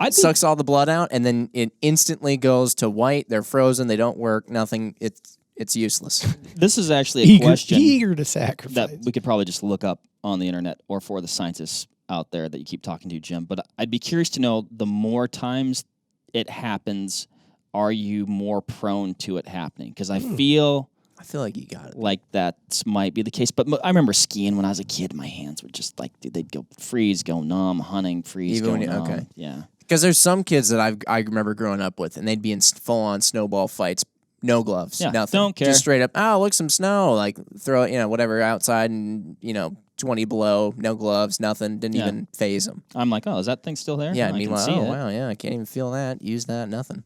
I'd be- Sucks all the blood out, and then it instantly goes to white. They're frozen. They don't work. Nothing. It's useless. This is actually a question Eager to sacrifice. that we could probably just look up on the internet or for the scientists out there that you keep talking to, Jim. But I'd be curious to know, the more times it happens, are you more prone to it happening? Because I feel I feel like you got it. like that might be the case. But I remember skiing when I was a kid. My hands were just like, they'd go freeze, go numb, hunting, freeze, Even go when you- numb. okay. Yeah. Because there's some kids that I remember growing up with, and they'd be in full-on snowball fights, no gloves, Yeah, nothing. don't care. Just straight up, oh, look, some snow. Like, throw it, whatever, outside, and, 20 below, no gloves, nothing. Didn't Yeah. even phase them. I'm like, oh, is that thing still there? Yeah, I can meanwhile, see oh, it. wow, yeah, I can't even feel that. Use that, nothing.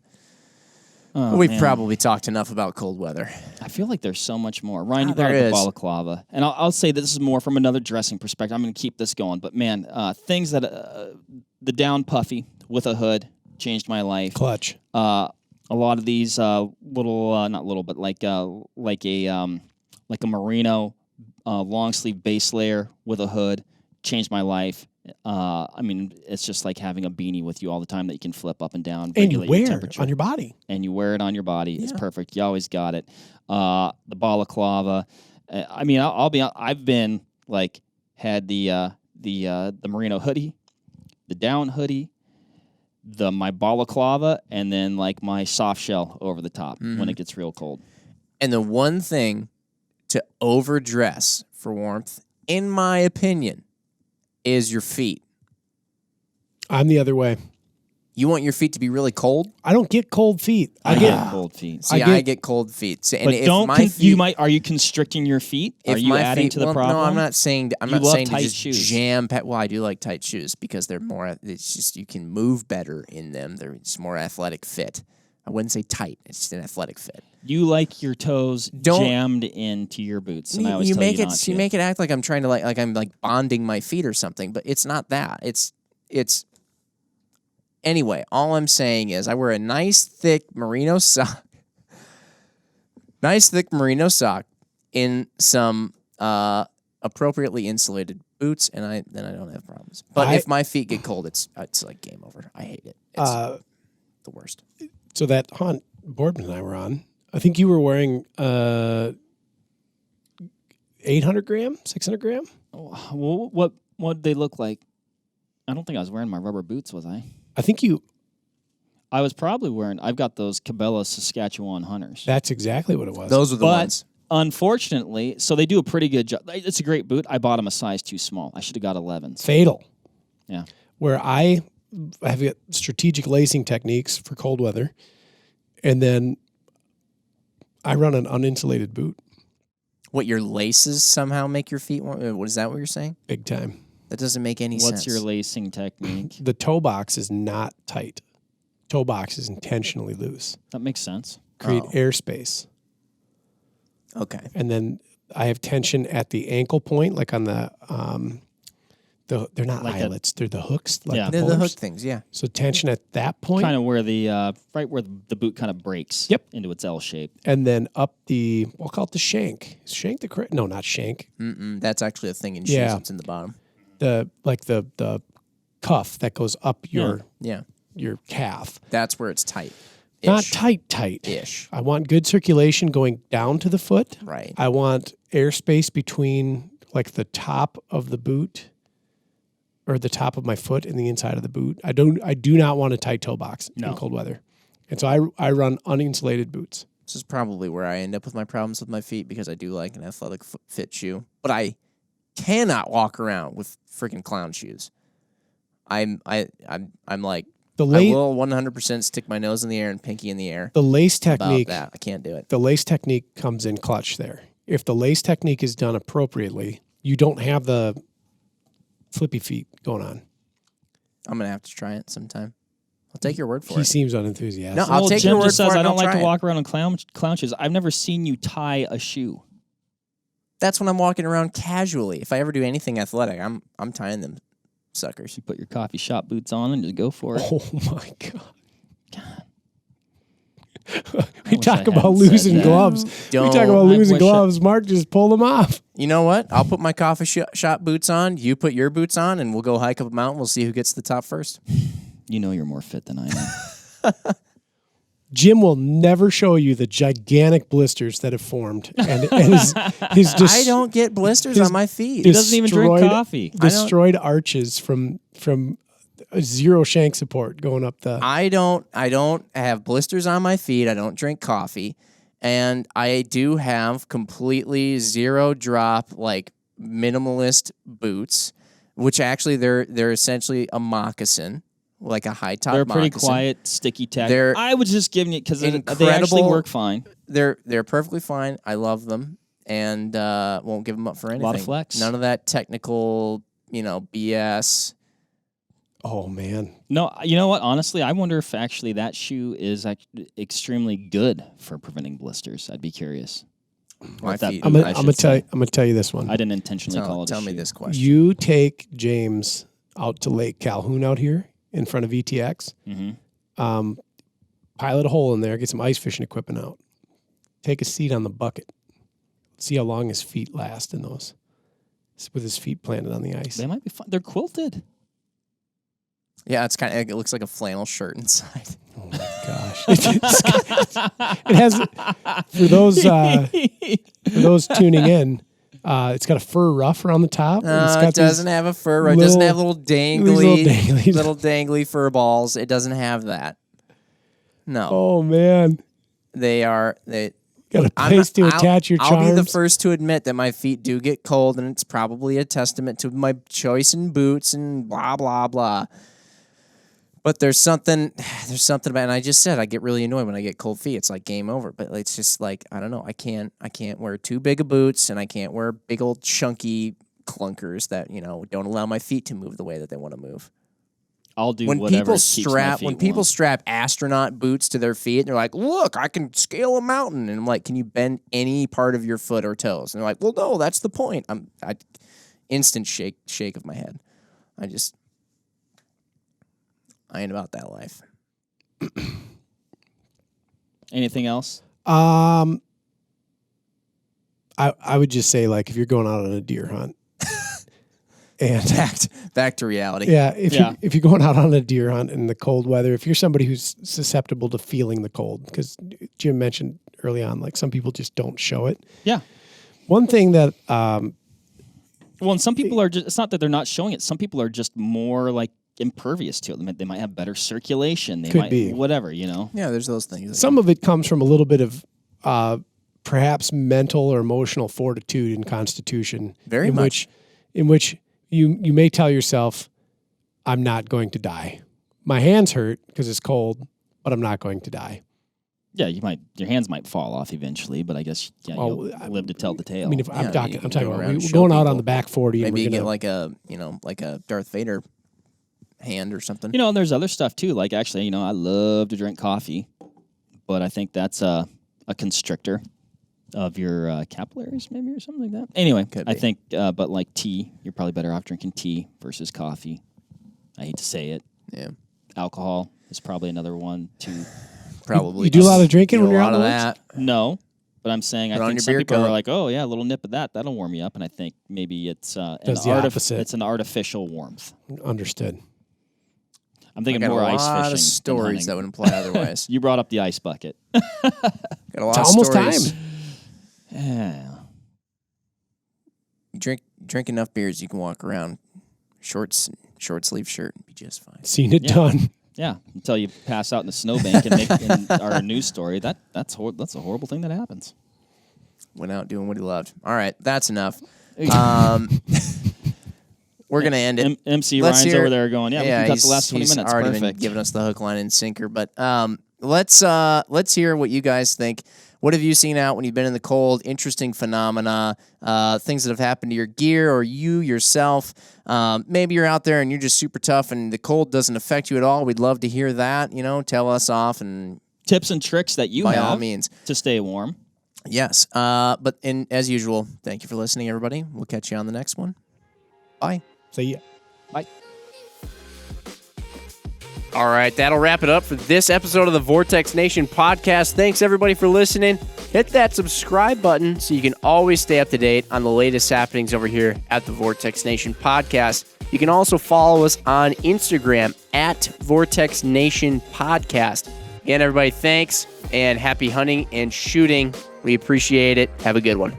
Oh, We've man. probably talked enough about cold weather. I feel like there's so much more. Ryan, you there brought up the is. balaclava. And I'll say this is more from another dressing perspective. I'm going to keep this going. But, man, things that the down puffy with a hood changed my life. Clutch. A lot of these little, not little, but like a merino long sleeve base layer with a hood changed my life. I mean, it's just like having a beanie with you all the time that you can flip up and down, And you regulate wear your it temperature. on your body. And you wear it on your body. It's Yeah. perfect. You always got it. The balaclava. I mean, I'll be. I've been like had the merino hoodie, the down hoodie, my balaclava, and then like my soft shell over the top when it gets real cold. And the one thing to overdress for warmth, in my opinion, is your feet. I'm the other way. You want your feet to be really cold? I don't get cold feet. I I get get cold feet. See, I get cold feet. So, and But if don't my you feet, might? Are you constricting your feet? Are if you my adding feet, to the well, problem? No, I'm not saying. I'm You not love saying to tight just shoes. jam. Well, I do like tight shoes because they're more. It's just you can move better in them. It's more athletic fit. I wouldn't say tight. It's just an athletic fit. You like your toes jammed into your boots, and I always tell you not to. You make it act like I'm trying to like I'm like bonding my feet or something, but it's not that. It's anyway. All I'm saying is I wear a nice thick merino sock, in some appropriately insulated boots, and then I don't have problems. But if my feet get cold, it's like game over. I hate it. It's the worst. So that hunt Boardman and I were on, I think you were wearing 800 gram, 600 gram. Well, what did they look like? I don't think I was wearing my rubber boots, was I? I think you. I was probably wearing. I've got those Cabela Saskatchewan Hunters. That's exactly what it was. Those are the ones. Unfortunately, so they do a pretty good job. It's a great boot. I bought them a size too small. I should have got 11s. Fatal. Yeah. Where I have got strategic lacing techniques for cold weather, and then I run an uninsulated boot. What, your laces somehow make your feet warm? What is that what you're saying? Big time. That doesn't make any sense. What's your lacing technique? The toe box is not tight. Toe box is intentionally loose. That makes sense. Create airspace. Okay. And then I have tension at the ankle point, like on the they're not like eyelets, they're the hooks. Like they're the hook things, yeah. So tension at that point. Kind of where the right where the boot kind of breaks into its L shape. And then up we'll call it the shank. Is shank the correct? No, not shank. That's actually a thing in shoes. It's in the bottom. The cuff that goes up your calf. That's where it's tight. Not tight-ish. I want good circulation going down to the foot. Right. I want airspace between like the top of the boot or the top of my foot and the inside of the boot. I do not want a tight toe box in cold weather. And so I run uninsulated boots. This is probably where I end up with my problems with my feet because I do like an athletic fit shoe. But I cannot walk around with freaking clown shoes. I'm like I will 100% stick my nose in the air and pinky in the air. The lace technique. About that. I can't do it. The lace technique comes in clutch there. If the lace technique is done appropriately, you don't have the flippy feet going on. I'm going to have to try it sometime. I'll take your word for it. He seems unenthusiastic. No, I'll take your word for it. I don't like to walk around in clown shoes. I've never seen you tie a shoe. That's when I'm walking around casually. If I ever do anything athletic, I'm tying them suckers. You put your coffee shop boots on and just go for it. Oh my God. We talk about losing gloves. We talk about losing gloves. Mark just pulled them off. You know what? I'll put my coffee shop boots on. You put your boots on, and we'll go hike up a mountain. We'll see who gets the top first. You know you're more fit than I am. Jim will never show you the gigantic blisters that have formed. And I don't get blisters on my feet. He doesn't even drink coffee. Destroyed arches from zero shank support going up the... I don't have blisters on my feet. I don't drink coffee. And I do have completely zero drop, like minimalist boots, which actually they're essentially a moccasin. Like a high top. They're pretty moccasin. Quiet, sticky tack. I was just giving it because they actually work fine. They're perfectly fine. I love them and won't give them up for anything. A lot of flex. None of that technical, BS. Oh man. No, you know what? Honestly, I wonder if actually that shoe is extremely good for preventing blisters. I'd be curious. My feet. I'm gonna tell you this one. I didn't intentionally call it. Tell me this question. You take James out to Lake Calhoun out here in front of ETX. Mm-hmm. Pilot a hole in there, get some ice fishing equipment out. Take a seat on the bucket. See how long his feet last in those. With his feet planted on the ice. They might be fun. They're quilted. Yeah, it looks like a flannel shirt inside. Oh my gosh. It has for those tuning in, it's got a fur ruff around the top. It doesn't have a fur ruff. It doesn't have little dangly fur balls. It doesn't have that. No. Oh man. They got a place to attach your charms. I'll be the first to admit that my feet do get cold, and it's probably a testament to my choice in boots and blah blah blah. But there's something about, and I just said I get really annoyed when I get cold feet. It's like game over. But it's just like, I don't know. I can't wear too big of boots, and I can't wear big old chunky clunkers that don't allow my feet to move the way that they want to move. I'll do when whatever people keeps my strap feet when people warm. strap astronaut boots to their feet, and they're like, "Look, I can scale a mountain." And I'm like, "Can you bend any part of your foot or toes?" And they're like, "Well, no, that's the point." I instant shake of my head. I ain't about that life. Anything else? I would just say, like, if you're going out on a deer hunt, and Back to reality. yeah, if you're going out on a deer hunt in the cold weather, if you're somebody who's susceptible to feeling the cold, because Jim mentioned early on, like, some people just don't show it. Yeah. One thing that Well, and some people are just, it's not that they're not showing it. Some people are just more like impervious to it. They might have better circulation. They Could might be. whatever, you know. Yeah, there's those things. some of it comes from a little bit of perhaps mental or emotional fortitude and constitution. Very in much. in which you may tell yourself, I'm not going to die. My hands hurt because it's cold, but I'm not going to die. Yeah, your hands might fall off eventually, but I guess you'll live to tell the tale. I mean, if Yeah, I'm you talking can about go around and we're show going out on people. the back 40. Maybe you and get we're like a Darth Vader hand or something. You know, and there's other stuff too. Like actually, I love to drink coffee, but I think that's a constrictor of your capillaries, maybe, or something like that. Anyway, I think, but like tea, you're probably better off drinking tea versus coffee. I hate to say it. Yeah, alcohol is probably another one too. probably. You do a lot of drinking when you're out of in the that. No, but I'm saying Put I on think your some beer people coat. are like, oh yeah, a little nip of that'll warm you up, and I think maybe it's Does the opposite. it's an artificial warmth. Understood. I'm I thinking got more a ice lot fishing. of than stories that hunting. would imply otherwise. You brought up the ice bucket. Got a lot It's of almost stories. time. Yeah. You drink enough beers, you can walk around short sleeve shirt and be just fine. Seen it Yeah. done. Yeah, until you pass out in the snowbank and make in our news story. That's a horrible thing that happens. Went out doing what he loved. All right, that's enough. We're gonna end it. MC Let's Ryan's hear- over there going, yeah, we can cut the last 20 he's minutes. already Perfect. been giving us the hook, line, and sinker. But let's hear what you guys think. What have you seen out when you've been in the cold? Interesting phenomena, things that have happened to your gear or you yourself. Maybe you're out there and you're just super tough and the cold doesn't affect you at all. We'd love to hear that. Tell us off and Tips and tricks that you by have all means. to stay warm. Yes. But as usual, thank you for listening, everybody. We'll catch you on the next one. Bye. See ya. Bye. All right, that'll wrap it up for this episode of the Vortex Nation podcast. Thanks, everybody, for listening. Hit that subscribe button so you can always stay up to date on the latest happenings over here at the Vortex Nation podcast. You can also follow us on Instagram at Vortex Nation Podcast. Again, everybody, thanks, and happy hunting and shooting. We appreciate it. Have a good one.